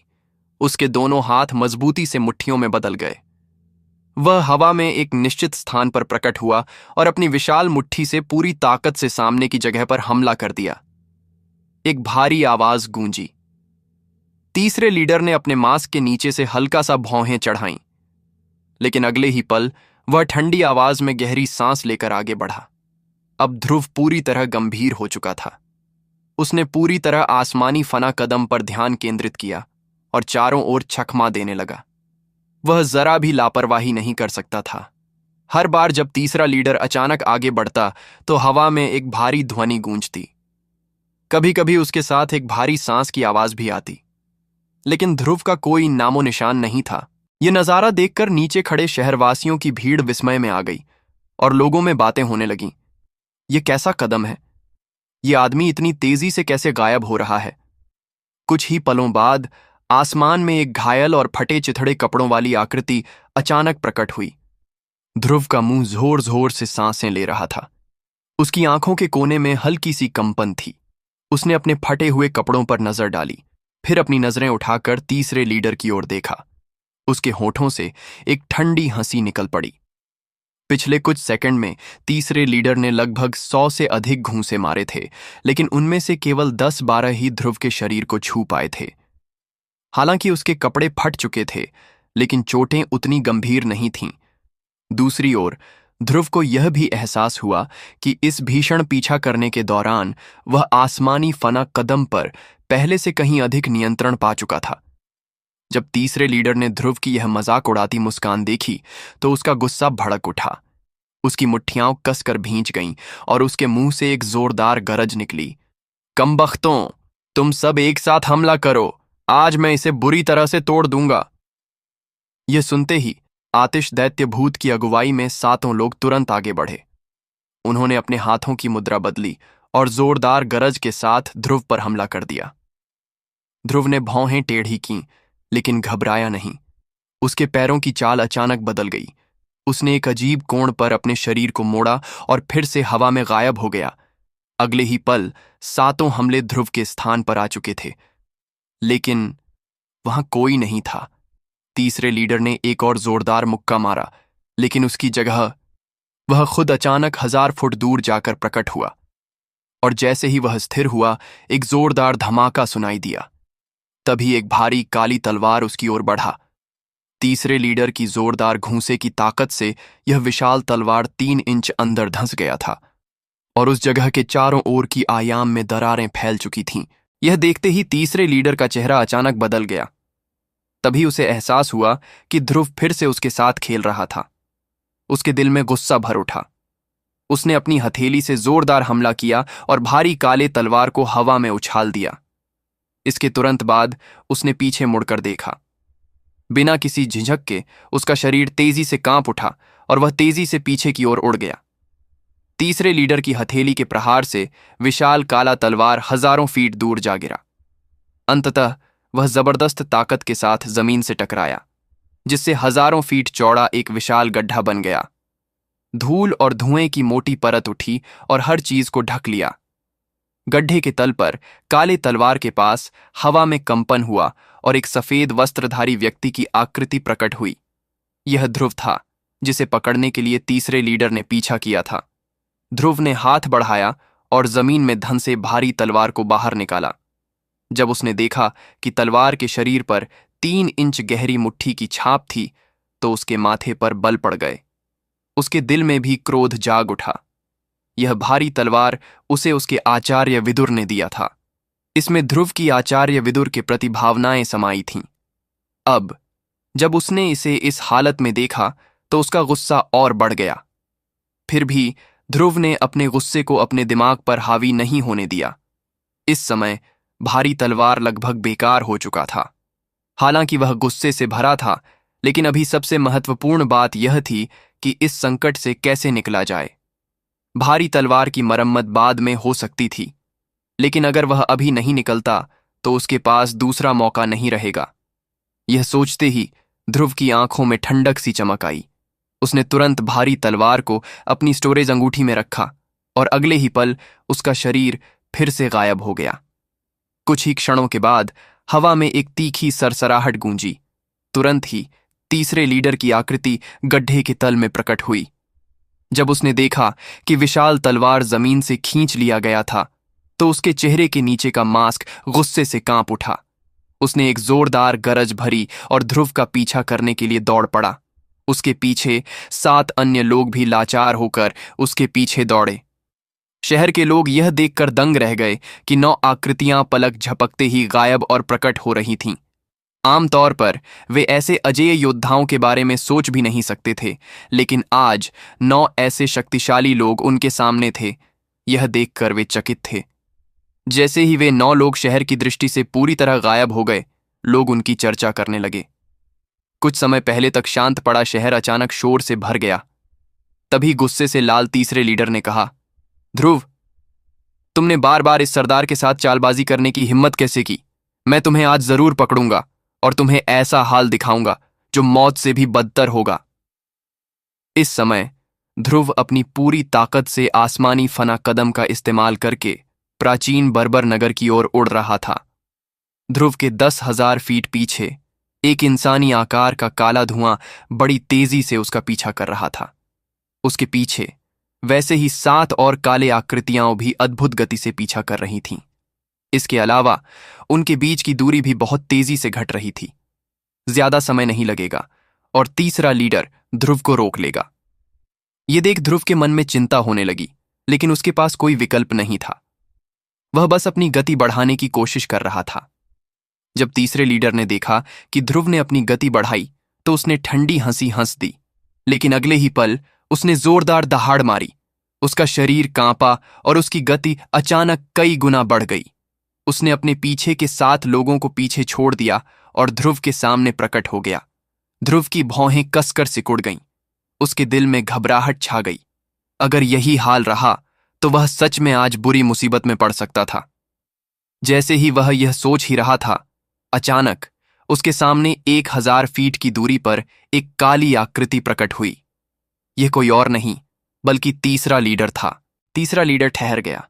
Speaker 1: उसके दोनों हाथ मजबूती से मुट्ठियों में बदल गए। वह हवा में एक निश्चित स्थान पर प्रकट हुआ और अपनी विशाल मुट्ठी से पूरी ताकत से सामने की जगह पर हमला कर दिया। एक भारी आवाज गूंजी। तीसरे लीडर ने अपने मास्क के नीचे से हल्का सा भौहें चढ़ाईं, लेकिन अगले ही पल वह ठंडी आवाज में गहरी सांस लेकर आगे बढ़ा। अब ध्रुव पूरी तरह गंभीर हो चुका था। उसने पूरी तरह आसमानी फना कदम पर ध्यान केंद्रित किया और चारों ओर चकमा देने लगा। वह जरा भी लापरवाही नहीं कर सकता था। हर बार जब तीसरा लीडर अचानक आगे बढ़ता, तो हवा में एक भारी ध्वनि गूंजती। कभी कभी उसके साथ एक भारी सांस की आवाज भी आती, लेकिन ध्रुव का कोई नामो निशान नहीं था। यह नजारा देखकर नीचे खड़े शहरवासियों की भीड़ विस्मय में आ गई और लोगों में बातें होने लगीं। यह कैसा कदम है? यह आदमी इतनी तेजी से कैसे गायब हो रहा है? कुछ ही पलों बाद आसमान में एक घायल और फटे चिथड़े कपड़ों वाली आकृति अचानक प्रकट हुई। ध्रुव का मुंह जोर जोर से सांसें ले रहा था। उसकी आंखों के कोने में हल्की सी कंपन थी। उसने अपने फटे हुए कपड़ों पर नजर डाली, फिर अपनी नजरें उठाकर तीसरे लीडर की ओर देखा। उसके होठों से एक ठंडी हंसी निकल पड़ी। पिछले कुछ सेकंड में तीसरे लीडर ने लगभग 100 से अधिक घूंसे मारे थे, लेकिन उनमें से केवल 10-12 ही ध्रुव के शरीर को छू पाए थे। हालांकि उसके कपड़े फट चुके थे, लेकिन चोटें उतनी गंभीर नहीं थीं। दूसरी ओर ध्रुव को यह भी एहसास हुआ कि इस भीषण पीछा करने के दौरान वह आसमानी फना कदम पर पहले से कहीं अधिक नियंत्रण पा चुका था। जब तीसरे लीडर ने ध्रुव की यह मजाक उड़ाती मुस्कान देखी, तो उसका गुस्सा भड़क उठा। उसकी मुट्ठियां कसकर भींच गईं और उसके मुंह से एक जोरदार गरज निकली। कमबख्तों, तुम सब एक साथ हमला करो, आज मैं इसे बुरी तरह से तोड़ दूंगा। यह सुनते ही आतिश, दैत्य, भूत की अगुवाई में 7 लोग तुरंत आगे बढ़े। उन्होंने अपने हाथों की मुद्रा बदली और जोरदार गरज के साथ ध्रुव पर हमला कर दिया। ध्रुव ने भौहें टेढ़ी कीं, लेकिन घबराया नहीं। उसके पैरों की चाल अचानक बदल गई। उसने एक अजीब कोण पर अपने शरीर को मोड़ा और फिर से हवा में गायब हो गया। अगले ही पल 7 हमले ध्रुव के स्थान पर आ चुके थे, लेकिन वहां कोई नहीं था। तीसरे लीडर ने एक और जोरदार मुक्का मारा, लेकिन उसकी जगह वह खुद अचानक 1000 फुट दूर जाकर प्रकट हुआ। और जैसे ही वह स्थिर हुआ, एक जोरदार धमाका सुनाई दिया। तभी एक भारी काली तलवार उसकी ओर बढ़ा। तीसरे लीडर की जोरदार घूंसे की ताकत से यह विशाल तलवार 3 इंच अंदर धंस गया था और उस जगह के चारों ओर की आयाम में दरारें फैल चुकी थीं। यह देखते ही तीसरे लीडर का चेहरा अचानक बदल गया। तभी उसे एहसास हुआ कि ध्रुव फिर से उसके साथ खेल रहा था। उसके दिल में गुस्सा भर उठा। उसने अपनी हथेली से जोरदार हमला किया और भारी काले तलवार को हवा में उछाल दिया। इसके तुरंत बाद उसने पीछे मुड़कर देखा। बिना किसी झिझक के उसका शरीर तेजी से कांप उठा और वह तेजी से पीछे की ओर उड़ गया। तीसरे लीडर की हथेली के प्रहार से विशाल काला तलवार हजारों फीट दूर जा गिरा। अंततः वह जबरदस्त ताकत के साथ जमीन से टकराया, जिससे हजारों फीट चौड़ा एक विशाल गड्ढा बन गया। धूल और धुएं की मोटी परत उठी और हर चीज को ढक लिया। गड्ढे के तल पर काले तलवार के पास हवा में कंपन हुआ और एक सफेद वस्त्रधारी व्यक्ति की आकृति प्रकट हुई। यह ध्रुव था, जिसे पकड़ने के लिए तीसरे लीडर ने पीछा किया था। ध्रुव ने हाथ बढ़ाया और जमीन में धंसे भारी तलवार को बाहर निकाला। जब उसने देखा कि तलवार के शरीर पर 3 इंच गहरी मुट्ठी की छाप थी, तो उसके माथे पर बल पड़ गए। उसके दिल में भी क्रोध जाग उठा। यह भारी तलवार उसे उसके आचार्य विदुर ने दिया था। इसमें ध्रुव की आचार्य विदुर के प्रति भावनाएं समाई थीं। अब जब उसने इसे इस हालत में देखा तो उसका गुस्सा और बढ़ गया। फिर भी ध्रुव ने अपने गुस्से को अपने दिमाग पर हावी नहीं होने दिया। इस समय भारी तलवार लगभग बेकार हो चुका था। हालांकि वह गुस्से से भरा था, लेकिन अभी सबसे महत्वपूर्ण बात यह थी कि इस संकट से कैसे निकला जाए। भारी तलवार की मरम्मत बाद में हो सकती थी, लेकिन अगर वह अभी नहीं निकलता तो उसके पास दूसरा मौका नहीं रहेगा। यह सोचते ही ध्रुव की आंखों में ठंडक सी चमक आई। उसने तुरंत भारी तलवार को अपनी स्टोरेज अंगूठी में रखा और अगले ही पल उसका शरीर फिर से गायब हो गया। कुछ ही क्षणों के बाद हवा में एक तीखी सरसराहट गूंजी। तुरंत ही तीसरे लीडर की आकृति गड्ढे के तल में प्रकट हुई। जब उसने देखा कि विशाल तलवार जमीन से खींच लिया गया था, तो उसके चेहरे के नीचे का मास्क गुस्से से कांप उठा। उसने एक जोरदार गरज भरी और ध्रुव का पीछा करने के लिए दौड़ पड़ा। उसके पीछे 7 अन्य लोग भी लाचार होकर उसके पीछे दौड़े। शहर के लोग यह देखकर दंग रह गए कि 9 आकृतियां पलक झपकते ही गायब और प्रकट हो रही थीं। आमतौर पर वे ऐसे अजेय योद्धाओं के बारे में सोच भी नहीं सकते थे, लेकिन आज 9 ऐसे शक्तिशाली लोग उनके सामने थे। यह देखकर वे चकित थे। जैसे ही वे 9 लोग शहर की दृष्टि से पूरी तरह गायब हो गए, लोग उनकी चर्चा करने लगे। कुछ समय पहले तक शांत पड़ा शहर अचानक शोर से भर गया। तभी गुस्से से लाल तीसरे लीडर ने कहा, ध्रुव, तुमने बार बार इस सरदार के साथ चालबाजी करने की हिम्मत कैसे की? मैं तुम्हें आज जरूर पकड़ूंगा और तुम्हें ऐसा हाल दिखाऊंगा जो मौत से भी बदतर होगा। इस समय ध्रुव अपनी पूरी ताकत से आसमानी फना कदम का इस्तेमाल करके प्राचीन बर्बर नगर की ओर उड़ रहा था। ध्रुव के 10,000 फीट पीछे एक इंसानी आकार का काला धुआं बड़ी तेजी से उसका पीछा कर रहा था। उसके पीछे वैसे ही 7 और काले आकृतियां भी अद्भुत गति से पीछा कर रही थीं। इसके अलावा उनके बीच की दूरी भी बहुत तेजी से घट रही थी। ज्यादा समय नहीं लगेगा और तीसरा लीडर ध्रुव को रोक लेगा। ये देख ध्रुव के मन में चिंता होने लगी, लेकिन उसके पास कोई विकल्प नहीं था। वह बस अपनी गति बढ़ाने की कोशिश कर रहा था। जब तीसरे लीडर ने देखा कि ध्रुव ने अपनी गति बढ़ाई, तो उसने ठंडी हंसी हंस दी, लेकिन अगले ही पल उसने जोरदार दहाड़ मारी। उसका शरीर कांपा और उसकी गति अचानक कई गुना बढ़ गई। उसने अपने पीछे के 7 लोगों को पीछे छोड़ दिया और ध्रुव के सामने प्रकट हो गया। ध्रुव की भौहें कसकर सिकुड़ गईं। उसके दिल में घबराहट छा गई। अगर यही हाल रहा तो वह सच में आज बुरी मुसीबत में पड़ सकता था। जैसे ही वह यह सोच ही रहा था, अचानक उसके सामने 1000 फीट की दूरी पर एक काली आकृति प्रकट हुई। यह कोई और नहीं बल्कि तीसरा लीडर था। तीसरा लीडर ठहर गया।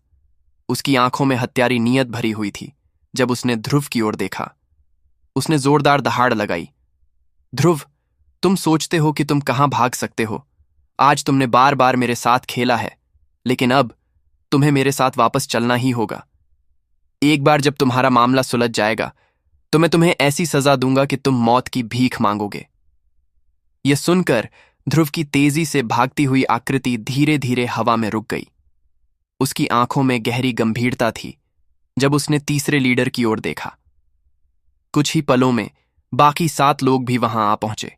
Speaker 1: उसकी आंखों में हत्यारी नीयत भरी हुई थी। जब उसने ध्रुव की ओर देखा, उसने जोरदार दहाड़ लगाई। ध्रुव, तुम सोचते हो कि तुम कहां भाग सकते हो। आज तुमने बार बार मेरे साथ खेला है, लेकिन अब तुम्हें मेरे साथ वापस चलना ही होगा। एक बार जब तुम्हारा मामला सुलझ जाएगा तो मैं तुम्हें ऐसी सजा दूंगा कि तुम मौत की भीख मांगोगे। यह सुनकर ध्रुव की तेजी से भागती हुई आकृति धीरे धीरे हवा में रुक गई। उसकी आंखों में गहरी गंभीरता थी जब उसने तीसरे लीडर की ओर देखा। कुछ ही पलों में बाकी 7 लोग भी वहां आ पहुंचे।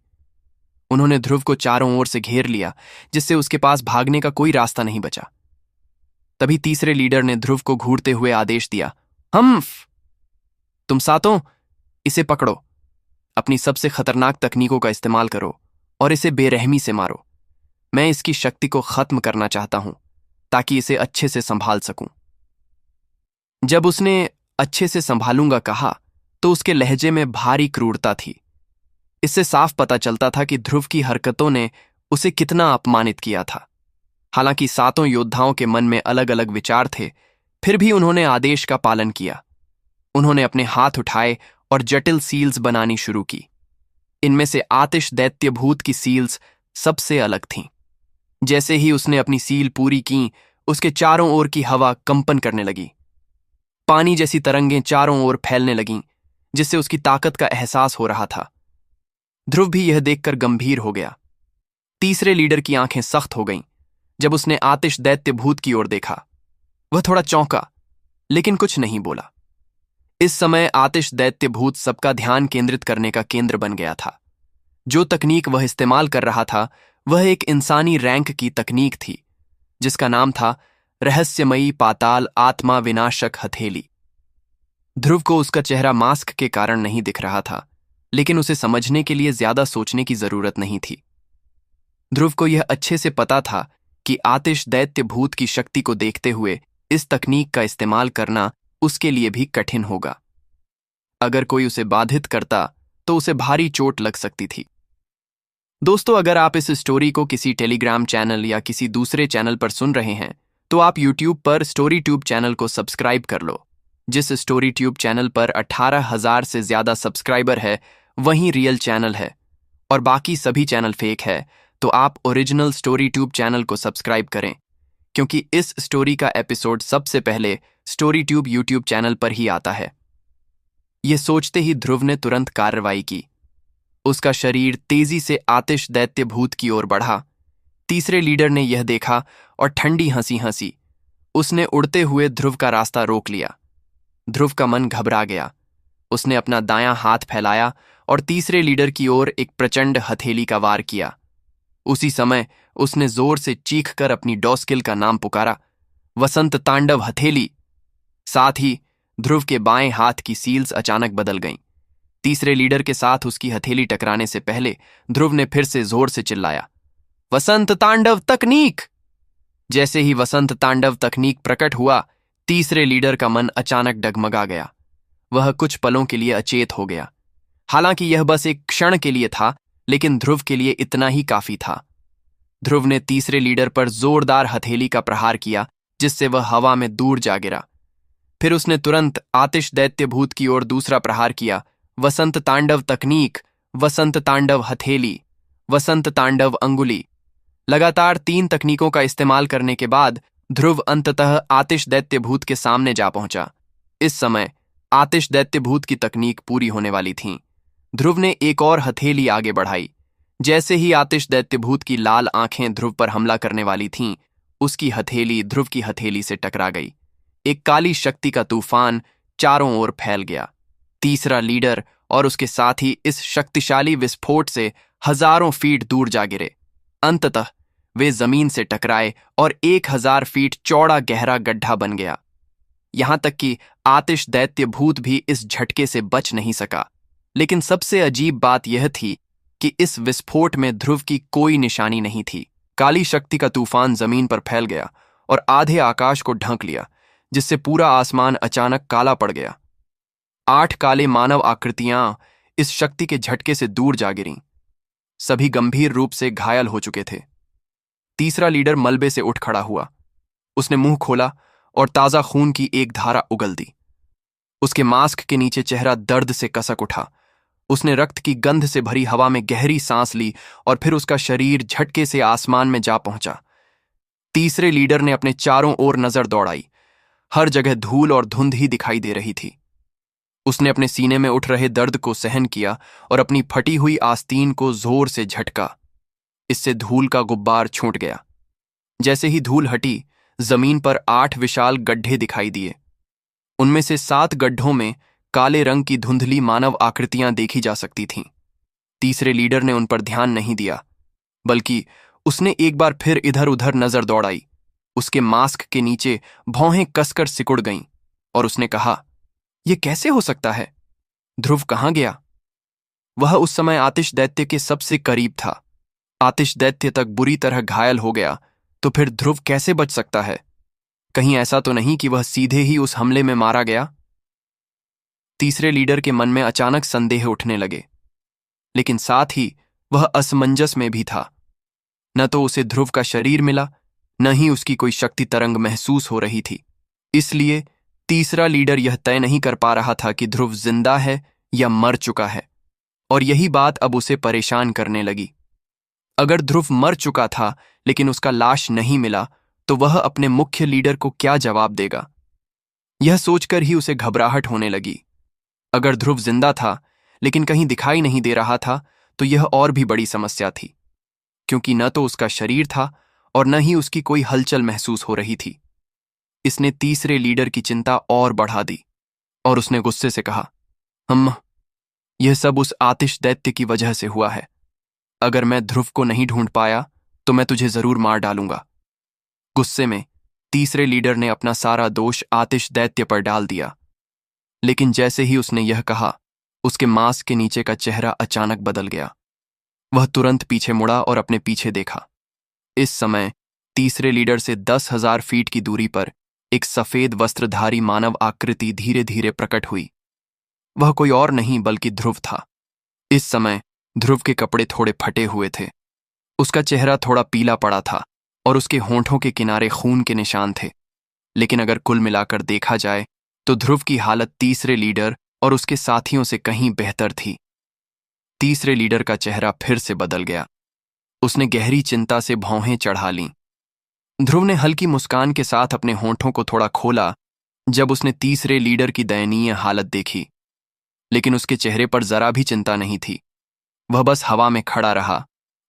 Speaker 1: उन्होंने ध्रुव को चारों ओर से घेर लिया, जिससे उसके पास भागने का कोई रास्ता नहीं बचा। तभी तीसरे लीडर ने ध्रुव को घूरते हुए आदेश दिया, हम्फ, तुम सातों इसे पकड़ो। अपनी सबसे खतरनाक तकनीकों का इस्तेमाल करो और इसे बेरहमी से मारो। मैं इसकी शक्ति को खत्म करना चाहता हूं ताकि इसे अच्छे से संभाल सकूं। जब उसने अच्छे से संभालूंगा कहा तो उसके लहजे में भारी क्रूरता थी। इससे साफ पता चलता था कि ध्रुव की हरकतों ने उसे कितना अपमानित किया था। हालांकि सातों योद्धाओं के मन में अलग अलग विचार थे, फिर भी उन्होंने आदेश का पालन किया। उन्होंने अपने हाथ उठाए और जटिल सील्स बनानी शुरू की। इनमें से आतिश दैत्य भूत की सील्स सबसे अलग थीं। जैसे ही उसने अपनी सील पूरी की, उसके चारों ओर की हवा कंपन करने लगी। पानी जैसी तरंगें चारों ओर फैलने लगीं, जिससे उसकी ताकत का एहसास हो रहा था। ध्रुव भी यह देखकर गंभीर हो गया। तीसरे लीडर की आंखें सख्त हो गईं जब उसने आतिश दैत्य भूत की ओर देखा। वह थोड़ा चौंका, लेकिन कुछ नहीं बोला। इस समय आतिश दैत्य भूत सबका ध्यान केंद्रित करने का केंद्र बन गया था। जो तकनीक वह इस्तेमाल कर रहा था वह एक इंसानी रैंक की तकनीक थी, जिसका नाम था रहस्यमयी पाताल आत्मा विनाशक हथेली। ध्रुव को उसका चेहरा मास्क के कारण नहीं दिख रहा था, लेकिन उसे समझने के लिए ज्यादा सोचने की जरूरत नहीं थी। ध्रुव को यह अच्छे से पता था कि आतिश दैत्य भूत की शक्ति को देखते हुए इस तकनीक का इस्तेमाल करना उसके लिए भी कठिन होगा। अगर कोई उसे बाधित करता तो उसे भारी चोट लग सकती थी। दोस्तों, अगर आप इस स्टोरी को किसी टेलीग्राम चैनल या किसी दूसरे चैनल पर सुन रहे हैं तो आप यूट्यूब पर स्टोरी ट्यूब चैनल को सब्सक्राइब कर लो। जिस स्टोरी ट्यूब चैनल पर 18,000 से ज्यादा सब्सक्राइबर है वहीं रियल चैनल है और बाकी सभी चैनल फेक है, तो आप ओरिजिनल स्टोरी ट्यूब चैनल को सब्सक्राइब करें, क्योंकि इस स्टोरी का एपिसोड सबसे पहले स्टोरी ट्यूब यूट्यूब चैनल पर ही आता है। यह सोचते ही ध्रुव ने तुरंत कार्रवाई की। उसका शरीर तेजी से आतिश दैत्य भूत की ओर बढ़ा। तीसरे लीडर ने यह देखा और ठंडी हंसी हंसी। उसने उड़ते हुए ध्रुव का रास्ता रोक लिया। ध्रुव का मन घबरा गया। उसने अपना दायां हाथ फैलाया और तीसरे लीडर की ओर एक प्रचंड हथेली का वार किया। उसी समय उसने जोर से चीखकर अपनी डॉस्किल का नाम पुकारा, वसंत तांडव हथेली। साथ ही ध्रुव के बाएं हाथ की सील्स अचानक बदल गईं। तीसरे लीडर के साथ उसकी हथेली टकराने से पहले ध्रुव ने फिर से जोर से चिल्लाया, वसंत तांडव तकनीक। जैसे ही वसंत तांडव तकनीक प्रकट हुआ, तीसरे लीडर का मन अचानक डगमगा गया। वह कुछ पलों के लिए अचेत हो गया। हालांकि यह बस एक क्षण के लिए था, लेकिन ध्रुव के लिए इतना ही काफी था। ध्रुव ने तीसरे लीडर पर जोरदार हथेली का प्रहार किया, जिससे वह हवा में दूर जा गिरा। फिर उसने तुरंत आतिश दैत्य भूत की ओर दूसरा प्रहार किया, वसंत तांडव तकनीक, वसंत तांडव हथेली, वसंत तांडव अंगुली। लगातार 3 तकनीकों का इस्तेमाल करने के बाद ध्रुव अंततः आतिश दैत्य भूत के सामने जा पहुंचा। इस समय आतिश दैत्य भूत की तकनीक पूरी होने वाली थी। ध्रुव ने एक और हथेली आगे बढ़ाई। जैसे ही आतिश दैत्य भूत की लाल आंखें ध्रुव पर हमला करने वाली थीं, उसकी हथेली ध्रुव की हथेली से टकरा गई। एक काली शक्ति का तूफान चारों ओर फैल गया। तीसरा लीडर और उसके साथी इस शक्तिशाली विस्फोट से हजारों फीट दूर जा गिरे। अंततः वे जमीन से टकराए और 1000 फीट चौड़ा गहरा गड्ढा बन गया। यहां तक कि आतिश दैत्य भूत भी इस झटके से बच नहीं सका। लेकिन सबसे अजीब बात यह थी कि इस विस्फोट में ध्रुव की कोई निशानी नहीं थी। काली शक्ति का तूफान जमीन पर फैल गया और आधे आकाश को ढक लिया, जिससे पूरा आसमान अचानक काला पड़ गया। 8 काले मानव आकृतियां इस शक्ति के झटके से दूर जा गिरीं। सभी गंभीर रूप से घायल हो चुके थे। तीसरा लीडर मलबे से उठ खड़ा हुआ। उसने मुंह खोला और ताजा खून की एक धारा उगल दी। उसके मास्क के नीचे चेहरा दर्द से कसक उठा। उसने रक्त की गंध से भरी हवा में गहरी सांस ली और फिर उसका शरीर झटके से आसमान में जा पहुंचा। तीसरे लीडर ने अपने चारों ओर नजर दौड़ाई। हर जगह धूल और धुंध ही दिखाई दे रही थी। उसने अपने सीने में उठ रहे दर्द को सहन किया और अपनी फटी हुई आस्तीन को जोर से झटका। इससे धूल का गुब्बार छूट गया। जैसे ही धूल हटी, जमीन पर 8 विशाल गड्ढे दिखाई दिए। उनमें से 7 गड्ढों में काले रंग की धुंधली मानव आकृतियां देखी जा सकती थीं। तीसरे लीडर ने उन पर ध्यान नहीं दिया, बल्कि उसने एक बार फिर इधर उधर नजर दौड़ाई। उसके मास्क के नीचे भौहें कसकर सिकुड़ गईं और उसने कहा, यह कैसे हो सकता है? ध्रुव कहाँ गया? वह उस समय आतिश दैत्य के सबसे करीब था। आतिश दैत्य तक बुरी तरह घायल हो गया तो फिर ध्रुव कैसे बच सकता है? कहीं ऐसा तो नहीं कि वह सीधे ही उस हमले में मारा गया? तीसरे लीडर के मन में अचानक संदेह उठने लगे, लेकिन साथ ही वह असमंजस में भी था। न तो उसे ध्रुव का शरीर मिला, न ही उसकी कोई शक्ति तरंग महसूस हो रही थी। इसलिए तीसरा लीडर यह तय नहीं कर पा रहा था कि ध्रुव जिंदा है या मर चुका है, और यही बात अब उसे परेशान करने लगी। अगर ध्रुव मर चुका था लेकिन उसका लाश नहीं मिला तो वह अपने मुख्य लीडर को क्या जवाब देगा? यह सोचकर ही उसे घबराहट होने लगी। अगर ध्रुव जिंदा था लेकिन कहीं दिखाई नहीं दे रहा था तो यह और भी बड़ी समस्या थी, क्योंकि न तो उसका शरीर था और न ही उसकी कोई हलचल महसूस हो रही थी। इसने तीसरे लीडर की चिंता और बढ़ा दी और उसने गुस्से से कहा, यह सब उस आतिश दैत्य की वजह से हुआ है। अगर मैं ध्रुव को नहीं ढूंढ पाया तो मैं तुझे जरूर मार डालूंगा। गुस्से में तीसरे लीडर ने अपना सारा दोष आतिश दैत्य पर डाल दिया। लेकिन जैसे ही उसने यह कहा, उसके मांस के नीचे का चेहरा अचानक बदल गया। वह तुरंत पीछे मुड़ा और अपने पीछे देखा। इस समय तीसरे लीडर से 10,000 फीट की दूरी पर एक सफेद वस्त्रधारी मानव आकृति धीरे धीरे प्रकट हुई। वह कोई और नहीं बल्कि ध्रुव था। इस समय ध्रुव के कपड़े थोड़े फटे हुए थे, उसका चेहरा थोड़ा पीला पड़ा था और उसके होंठों के किनारे खून के निशान थे। लेकिन अगर कुल मिलाकर देखा जाए तो ध्रुव की हालत तीसरे लीडर और उसके साथियों से कहीं बेहतर थी। तीसरे लीडर का चेहरा फिर से बदल गया। उसने गहरी चिंता से भौहें चढ़ा लीं। ध्रुव ने हल्की मुस्कान के साथ अपने होंठों को थोड़ा खोला जब उसने तीसरे लीडर की दयनीय हालत देखी, लेकिन उसके चेहरे पर जरा भी चिंता नहीं थी। वह बस हवा में खड़ा रहा।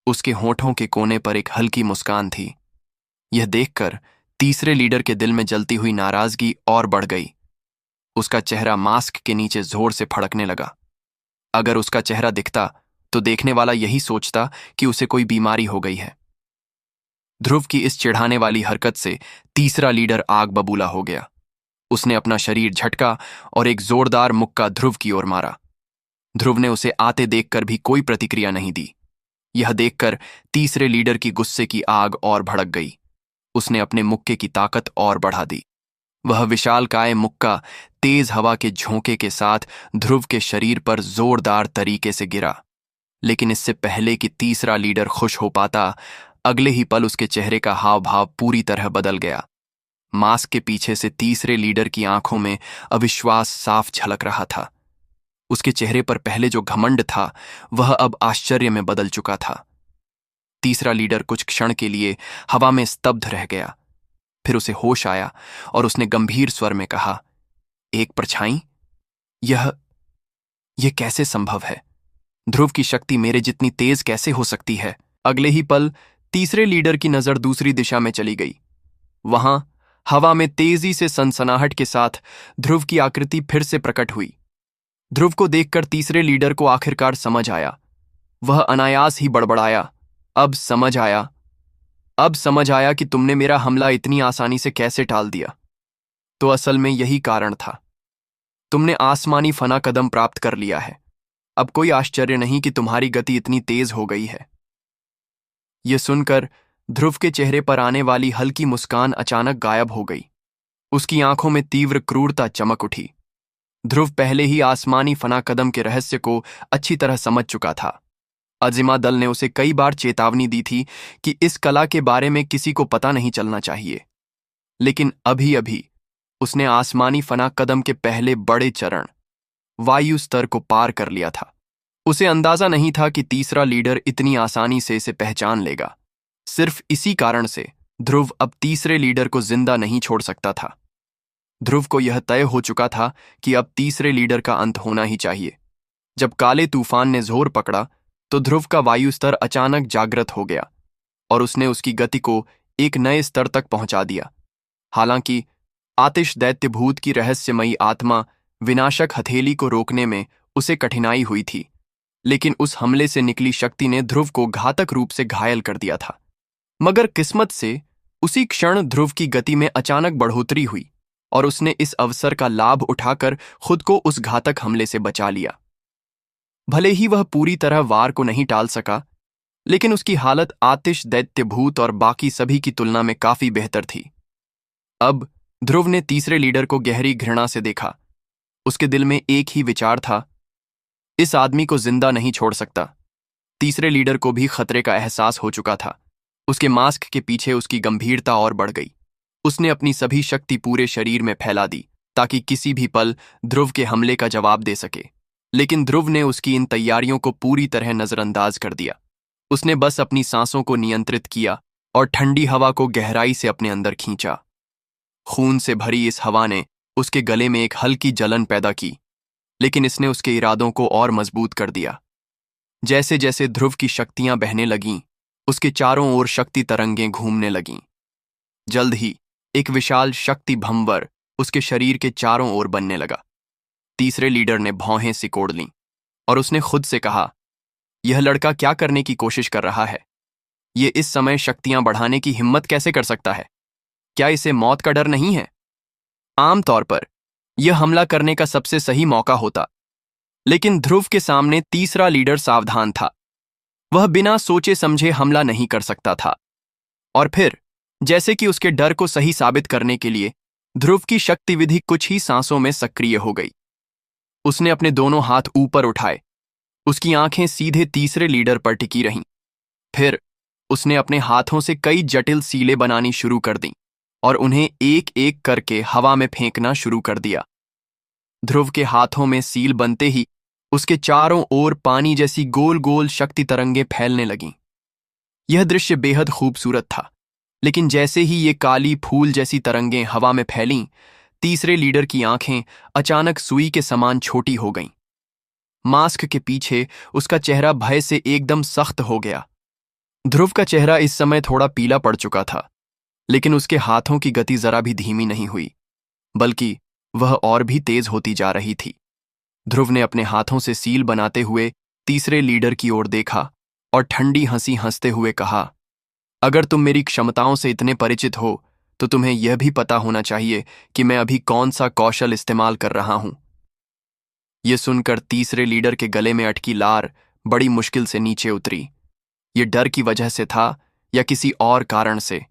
Speaker 1: उसके होंठों के कोने पर एक हल्की मुस्कान थी। यह देखकर तीसरे लीडर के दिल में जलती हुई नाराजगी और बढ़ गई। उसका चेहरा मास्क के नीचे जोर से फड़कने लगा। अगर उसका चेहरा दिखता तो देखने वाला यही सोचता कि उसे कोई बीमारी हो गई है। ध्रुव की इस चिढ़ाने वाली हरकत से तीसरा लीडर आग बबूला हो गया। उसने अपना शरीर झटका और एक जोरदार मुक्का ध्रुव की ओर मारा। ध्रुव ने उसे आते देखकर भी कोई प्रतिक्रिया नहीं दी। यह देखकर तीसरे लीडर की गुस्से की आग और भड़क गई। उसने अपने मुक्के की ताकत और बढ़ा दी। वह विशालकाय मुक्का तेज हवा के झोंके के साथ ध्रुव के शरीर पर जोरदार तरीके से गिरा। लेकिन इससे पहले कि तीसरा लीडर खुश हो पाता, अगले ही पल उसके चेहरे का हाव भाव पूरी तरह बदल गया। मास्क के पीछे से तीसरे लीडर की आंखों में अविश्वास साफ झलक रहा था। उसके चेहरे पर पहले जो घमंड था वह अब आश्चर्य में बदल चुका था। तीसरा लीडर कुछ क्षण के लिए हवा में स्तब्ध रह गया। फिर उसे होश आया और उसने गंभीर स्वर में कहा, एक परछाई? यह कैसे संभव है? ध्रुव की शक्ति मेरे जितनी तेज कैसे हो सकती है? अगले ही पल तीसरे लीडर की नजर दूसरी दिशा में चली गई। वहां हवा में तेजी से सनसनाहट के साथ ध्रुव की आकृति फिर से प्रकट हुई। ध्रुव को देखकर तीसरे लीडर को आखिरकार समझ आया। वह अनायास ही बड़बड़ाया, अब समझ आया कि तुमने मेरा हमला इतनी आसानी से कैसे टाल दिया। तो असल में यही कारण था। तुमने आसमानी फना कदम प्राप्त कर लिया है। अब कोई आश्चर्य नहीं कि तुम्हारी गति इतनी तेज हो गई है। यह सुनकर ध्रुव के चेहरे पर आने वाली हल्की मुस्कान अचानक गायब हो गई। उसकी आंखों में तीव्र क्रूरता चमक उठी। ध्रुव पहले ही आसमानी फना कदम के रहस्य को अच्छी तरह समझ चुका था। अजिमा दल ने उसे कई बार चेतावनी दी थी कि इस कला के बारे में किसी को पता नहीं चलना चाहिए, लेकिन अभी अभी उसने आसमानी फना कदम के पहले बड़े चरण वायु स्तर को पार कर लिया था। उसे अंदाजा नहीं था कि तीसरा लीडर इतनी आसानी से इसे पहचान लेगा। सिर्फ इसी कारण से ध्रुव अब तीसरे लीडर को जिंदा नहीं छोड़ सकता था। ध्रुव को यह तय हो चुका था कि अब तीसरे लीडर का अंत होना ही चाहिए। जब काले तूफान ने जोर पकड़ा तो ध्रुव का वायु स्तर अचानक जागृत हो गया और उसने उसकी गति को एक नए स्तर तक पहुंचा दिया। हालांकि आतिश दैत्य भूत की रहस्यमयी आत्मा विनाशक हथेली को रोकने में उसे कठिनाई हुई थी, लेकिन उस हमले से निकली शक्ति ने ध्रुव को घातक रूप से घायल कर दिया था। मगर किस्मत से उसी क्षण ध्रुव की गति में अचानक बढ़ोतरी हुई और उसने इस अवसर का लाभ उठाकर खुद को उस घातक हमले से बचा लिया। भले ही वह पूरी तरह वार को नहीं टाल सका, लेकिन उसकी हालत आतिश, दैत्य, भूत और बाकी सभी की तुलना में काफी बेहतर थी। अब ध्रुव ने तीसरे लीडर को गहरी घृणा से देखा। उसके दिल में एक ही विचार था, इस आदमी को जिंदा नहीं छोड़ सकता। तीसरे लीडर को भी खतरे का एहसास हो चुका था। उसके मास्क के पीछे उसकी गंभीरता और बढ़ गई। उसने अपनी सभी शक्ति पूरे शरीर में फैला दी ताकि किसी भी पल ध्रुव के हमले का जवाब दे सके। लेकिन ध्रुव ने उसकी इन तैयारियों को पूरी तरह नजरअंदाज कर दिया। उसने बस अपनी सांसों को नियंत्रित किया और ठंडी हवा को गहराई से अपने अंदर खींचा। खून से भरी इस हवा ने उसके गले में एक हल्की जलन पैदा की, लेकिन इसने उसके इरादों को और मजबूत कर दिया। जैसे जैसे ध्रुव की शक्तियां बहने लगीं, उसके चारों ओर शक्ति तरंगें घूमने लगीं। जल्द ही एक विशाल शक्ति भंवर उसके शरीर के चारों ओर बनने लगा। तीसरे लीडर ने भौहें सिकोड़ लीं और उसने खुद से कहा, यह लड़का क्या करने की कोशिश कर रहा है? ये इस समय शक्तियां बढ़ाने की हिम्मत कैसे कर सकता है? क्या इसे मौत का डर नहीं है? आमतौर पर यह हमला करने का सबसे सही मौका होता, लेकिन ध्रुव के सामने तीसरा लीडर सावधान था। वह बिना सोचे समझे हमला नहीं कर सकता था। और फिर जैसे कि उसके डर को सही साबित करने के लिए ध्रुव की शक्ति विधि कुछ ही सांसों में सक्रिय हो गई। उसने अपने दोनों हाथ ऊपर उठाए। उसकी आंखें सीधे तीसरे लीडर पर टिकी रहीं। फिर उसने अपने हाथों से कई जटिल सीलें बनानी शुरू कर दी और उन्हें एक एक करके हवा में फेंकना शुरू कर दिया। ध्रुव के हाथों में सील बनते ही उसके चारों ओर पानी जैसी गोल गोल शक्ति तरंगें फैलने लगीं। यह दृश्य बेहद खूबसूरत था, लेकिन जैसे ही ये काली फूल जैसी तरंगें हवा में फैलीं, तीसरे लीडर की आंखें अचानक सुई के समान छोटी हो गईं। मास्क के पीछे उसका चेहरा भय से एकदम सख्त हो गया। ध्रुव का चेहरा इस समय थोड़ा पीला पड़ चुका था, लेकिन उसके हाथों की गति जरा भी धीमी नहीं हुई, बल्कि वह और भी तेज होती जा रही थी। ध्रुव ने अपने हाथों से सील बनाते हुए तीसरे लीडर की ओर देखा और ठंडी हंसी हंसते हुए कहा, अगर तुम मेरी क्षमताओं से इतने परिचित हो तो तुम्हें यह भी पता होना चाहिए कि मैं अभी कौन सा कौशल इस्तेमाल कर रहा हूं। यह सुनकर तीसरे लीडर के गले में अटकी लार बड़ी मुश्किल से नीचे उतरी। ये डर की वजह से था या किसी और कारण से,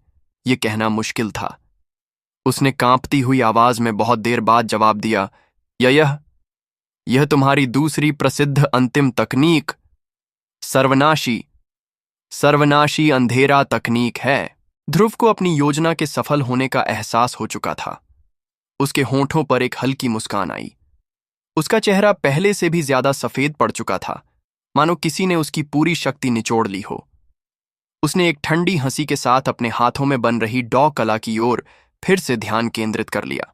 Speaker 1: यह कहना मुश्किल था। उसने कांपती हुई आवाज में बहुत देर बाद जवाब दिया, यह तुम्हारी दूसरी प्रसिद्ध अंतिम तकनीक सर्वनाशी अंधेरा तकनीक है। ध्रुव को अपनी योजना के सफल होने का एहसास हो चुका था। उसके होंठों पर एक हल्की मुस्कान आई। उसका चेहरा पहले से भी ज्यादा सफेद पड़ चुका था, मानो किसी ने उसकी पूरी शक्ति निचोड़ ली हो। उसने एक ठंडी हंसी के साथ अपने हाथों में बन रही डॉ कला की ओर फिर से ध्यान केंद्रित कर लिया।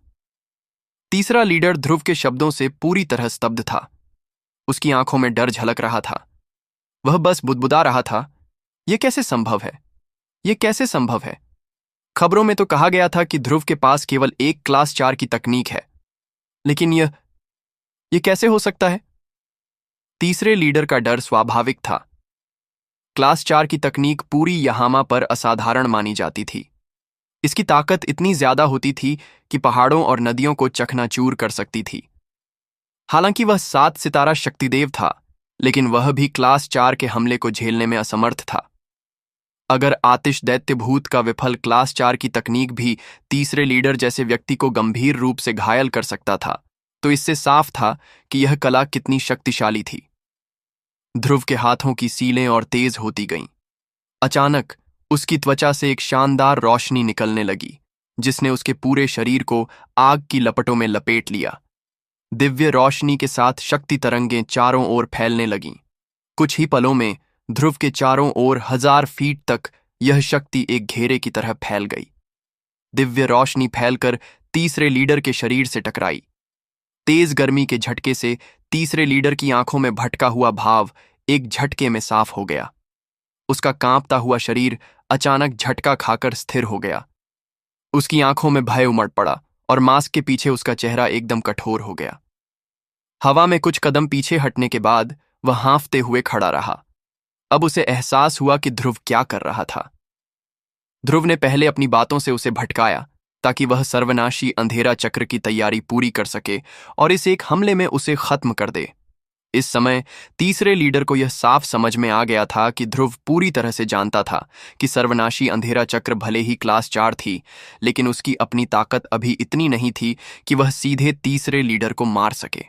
Speaker 1: तीसरा लीडर ध्रुव के शब्दों से पूरी तरह स्तब्ध था। उसकी आंखों में डर झलक रहा था। वह बस बुदबुदा रहा था, यह कैसे संभव है? यह कैसे संभव है? खबरों में तो कहा गया था कि ध्रुव के पास केवल एक क्लास 4 की तकनीक है, लेकिन यह कैसे हो सकता है? तीसरे लीडर का डर स्वाभाविक था। क्लास 4 की तकनीक पूरी यहामा पर असाधारण मानी जाती थी। इसकी ताकत इतनी ज्यादा होती थी कि पहाड़ों और नदियों को चकनाचूर कर सकती थी। हालांकि वह 7 सितारा शक्तिदेव था, लेकिन वह भी क्लास 4 के हमले को झेलने में असमर्थ था। अगर आतिश, दैत्य, भूत का विफल क्लास 4 की तकनीक भी तीसरे लीडर जैसे व्यक्ति को गंभीर रूप से घायल कर सकता था, तो इससे साफ था कि यह कला कितनी शक्तिशाली थी। ध्रुव के हाथों की सीलें और तेज होती गईं। अचानक उसकी त्वचा से एक शानदार रोशनी निकलने लगी, जिसने उसके पूरे शरीर को आग की लपटों में लपेट लिया। दिव्य रोशनी के साथ शक्ति तरंगें चारों ओर फैलने लगीं। कुछ ही पलों में ध्रुव के चारों ओर 1000 फीट तक यह शक्ति एक घेरे की तरह फैल गई। दिव्य रोशनी फैलकर तीसरे लीडर के शरीर से टकराई। तेज गर्मी के झटके से तीसरे लीडर की आंखों में भटका हुआ भाव एक झटके में साफ हो गया। उसका कांपता हुआ शरीर अचानक झटका खाकर स्थिर हो गया। उसकी आंखों में भय उमड़ पड़ा और मास्क के पीछे उसका चेहरा एकदम कठोर हो गया। हवा में कुछ कदम पीछे हटने के बाद वह हांफते हुए खड़ा रहा। अब उसे एहसास हुआ कि ध्रुव क्या कर रहा था। ध्रुव ने पहले अपनी बातों से उसे भटकाया ताकि वह सर्वनाशी अंधेरा चक्र की तैयारी पूरी कर सके और इस एक हमले में उसे खत्म कर दे। इस समय तीसरे लीडर को यह साफ समझ में आ गया था कि ध्रुव पूरी तरह से जानता था कि सर्वनाशी अंधेरा चक्र भले ही क्लास 4 थी, लेकिन उसकी अपनी ताकत अभी इतनी नहीं थी कि वह सीधे तीसरे लीडर को मार सके।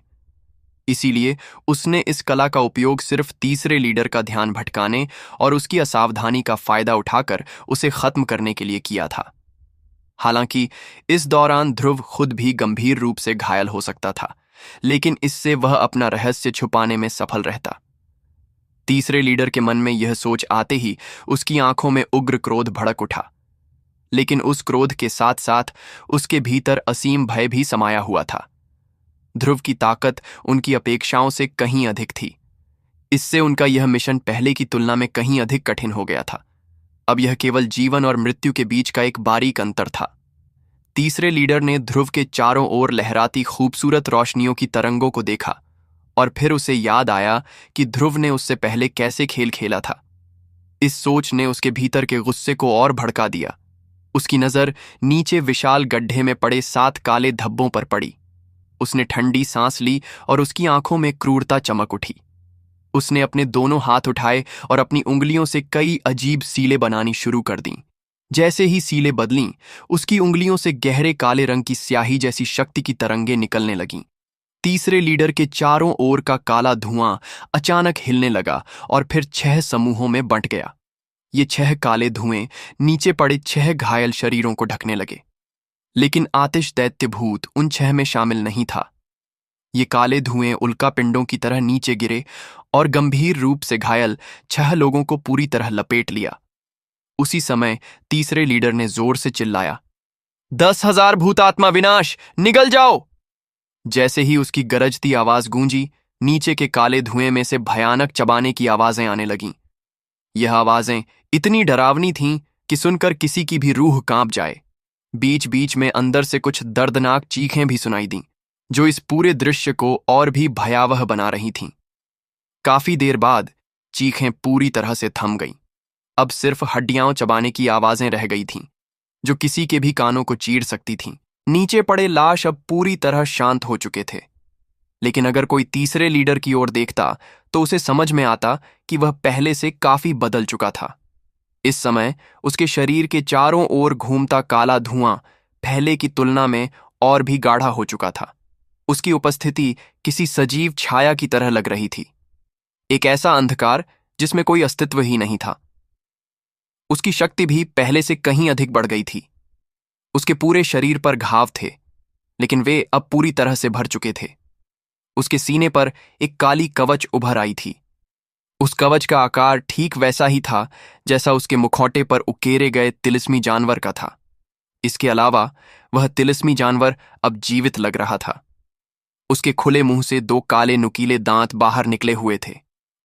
Speaker 1: इसीलिए उसने इस कला का उपयोग सिर्फ तीसरे लीडर का ध्यान भटकाने और उसकी असावधानी का फायदा उठाकर उसे खत्म करने के लिए किया था। हालांकि इस दौरान ध्रुव खुद भी गंभीर रूप से घायल हो सकता था, लेकिन इससे वह अपना रहस्य छुपाने में सफल रहता। तीसरे लीडर के मन में यह सोच आते ही उसकी आंखों में उग्र क्रोध भड़क उठा, लेकिन उस क्रोध के साथ साथ उसके भीतर असीम भय भी समाया हुआ था। ध्रुव की ताकत उनकी अपेक्षाओं से कहीं अधिक थी। इससे उनका यह मिशन पहले की तुलना में कहीं अधिक कठिन हो गया था। अब यह केवल जीवन और मृत्यु के बीच का एक बारीक अंतर था। तीसरे लीडर ने ध्रुव के चारों ओर लहराती खूबसूरत रोशनियों की तरंगों को देखा और फिर उसे याद आया कि ध्रुव ने उससे पहले कैसे खेल खेला था। इस सोच ने उसके भीतर के गुस्से को और भड़का दिया। उसकी नजर नीचे विशाल गड्ढे में पड़े 7 काले धब्बों पर पड़ी। उसने ठंडी सांस ली और उसकी आंखों में क्रूरता चमक उठी। उसने अपने दोनों हाथ उठाए और अपनी उंगलियों से कई अजीब सीलें बनानी शुरू कर दीं। जैसे ही सीलें बदलीं, उसकी उंगलियों से गहरे काले रंग की स्याही जैसी शक्ति की तरंगें निकलने लगीं। तीसरे लीडर के चारों ओर का काला धुआं अचानक हिलने लगा और फिर 6 समूहों में बंट गया। ये 6 काले धुएं नीचे पड़े 6 घायल शरीरों को ढकने लगे, लेकिन आतिश दैत्य भूत उन 6 में शामिल नहीं था। ये काले धुएं उल्का पिंडों की तरह नीचे गिरे और गंभीर रूप से घायल 6 लोगों को पूरी तरह लपेट लिया। उसी समय तीसरे लीडर ने जोर से चिल्लाया, 10,000 भूतात्मा विनाश, निगल जाओ! जैसे ही उसकी गरजती आवाज गूंजी, नीचे के काले धुएं में से भयानक चबाने की आवाजें आने लगीं। यह आवाजें इतनी डरावनी थीं कि सुनकर किसी की भी रूह कांप जाए। बीच बीच में अंदर से कुछ दर्दनाक चीखें भी सुनाई दीं, जो इस पूरे दृश्य को और भी भयावह बना रही थीं। काफी देर बाद चीखें पूरी तरह से थम गईं। अब सिर्फ हड्डियां चबाने की आवाजें रह गई थीं, जो किसी के भी कानों को चीर सकती थीं। नीचे पड़े लाश अब पूरी तरह शांत हो चुके थे, लेकिन अगर कोई तीसरे लीडर की ओर देखता तो उसे समझ में आता कि वह पहले से काफी बदल चुका था। इस समय उसके शरीर के चारों ओर घूमता काला धुआं पहले की तुलना में और भी गाढ़ा हो चुका था। उसकी उपस्थिति किसी सजीव छाया की तरह लग रही थी, एक ऐसा अंधकार जिसमें कोई अस्तित्व ही नहीं था। उसकी शक्ति भी पहले से कहीं अधिक बढ़ गई थी। उसके पूरे शरीर पर घाव थे, लेकिन वे अब पूरी तरह से भर चुके थे। उसके सीने पर एक काली कवच उभर आई थी। उस कवच का आकार ठीक वैसा ही था जैसा उसके मुखौटे पर उकेरे गए तिलिस्मी जानवर का था। इसके अलावा वह तिलिस्मी जानवर अब जीवित लग रहा था। उसके खुले मुंह से 2 काले नुकीले दांत बाहर निकले हुए थे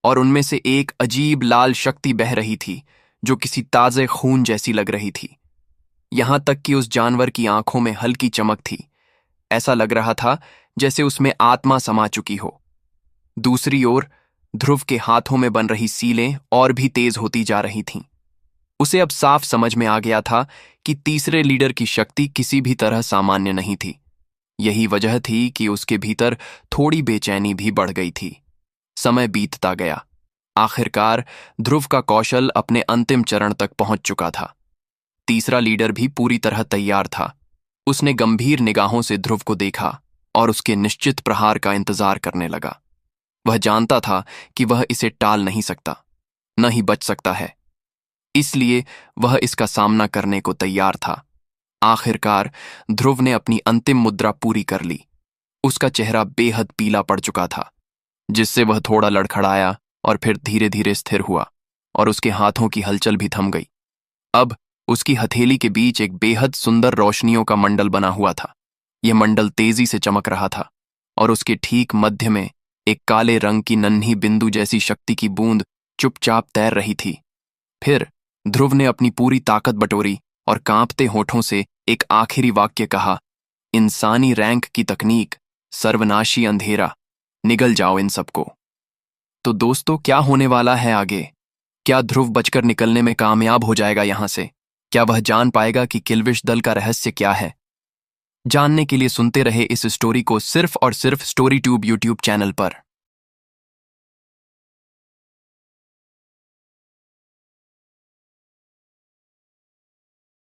Speaker 1: और उनमें से एक अजीब लाल शक्ति बह रही थी, जो किसी ताजे खून जैसी लग रही थी। यहां तक कि उस जानवर की आंखों में हल्की चमक थी। ऐसा लग रहा था जैसे उसमें आत्मा समा चुकी हो। दूसरी ओर ध्रुव के हाथों में बन रही सीलें और भी तेज होती जा रही थीं। उसे अब साफ समझ में आ गया था कि तीसरे लीडर की शक्ति किसी भी तरह सामान्य नहीं थी। यही वजह थी कि उसके भीतर थोड़ी बेचैनी भी बढ़ गई थी। समय बीतता गया। आखिरकार ध्रुव का कौशल अपने अंतिम चरण तक पहुंच चुका था। तीसरा लीडर भी पूरी तरह तैयार था। उसने गंभीर निगाहों से ध्रुव को देखा और उसके निश्चित प्रहार का इंतजार करने लगा। वह जानता था कि वह इसे टाल नहीं सकता, न ही बच सकता है। इसलिए वह इसका सामना करने को तैयार था। आखिरकार ध्रुव ने अपनी अंतिम मुद्रा पूरी कर ली। उसका चेहरा बेहद पीला पड़ चुका था, जिससे वह थोड़ा लड़खड़ाया और फिर धीरे धीरे स्थिर हुआ और उसके हाथों की हलचल भी थम गई। अब उसकी हथेली के बीच एक बेहद सुंदर रोशनियों का मंडल बना हुआ था। यह मंडल तेजी से चमक रहा था और उसके ठीक मध्य में एक काले रंग की नन्ही बिंदु जैसी शक्ति की बूंद चुपचाप तैर रही थी। फिर ध्रुव ने अपनी पूरी ताकत बटोरी और कांपते होठों से एक आखिरी वाक्य कहा, इंसानी रैंक की तकनीक, सर्वनाशी अंधेरा, निगल जाओ इन सबको। तो दोस्तों, क्या होने वाला है आगे? क्या ध्रुव बचकर निकलने में कामयाब हो जाएगा यहां से? क्या वह जान पाएगा कि किल्विश दल का रहस्य क्या है? जानने के लिए सुनते रहे इस स्टोरी को सिर्फ और सिर्फ स्टोरी ट्यूब यूट्यूब चैनल पर।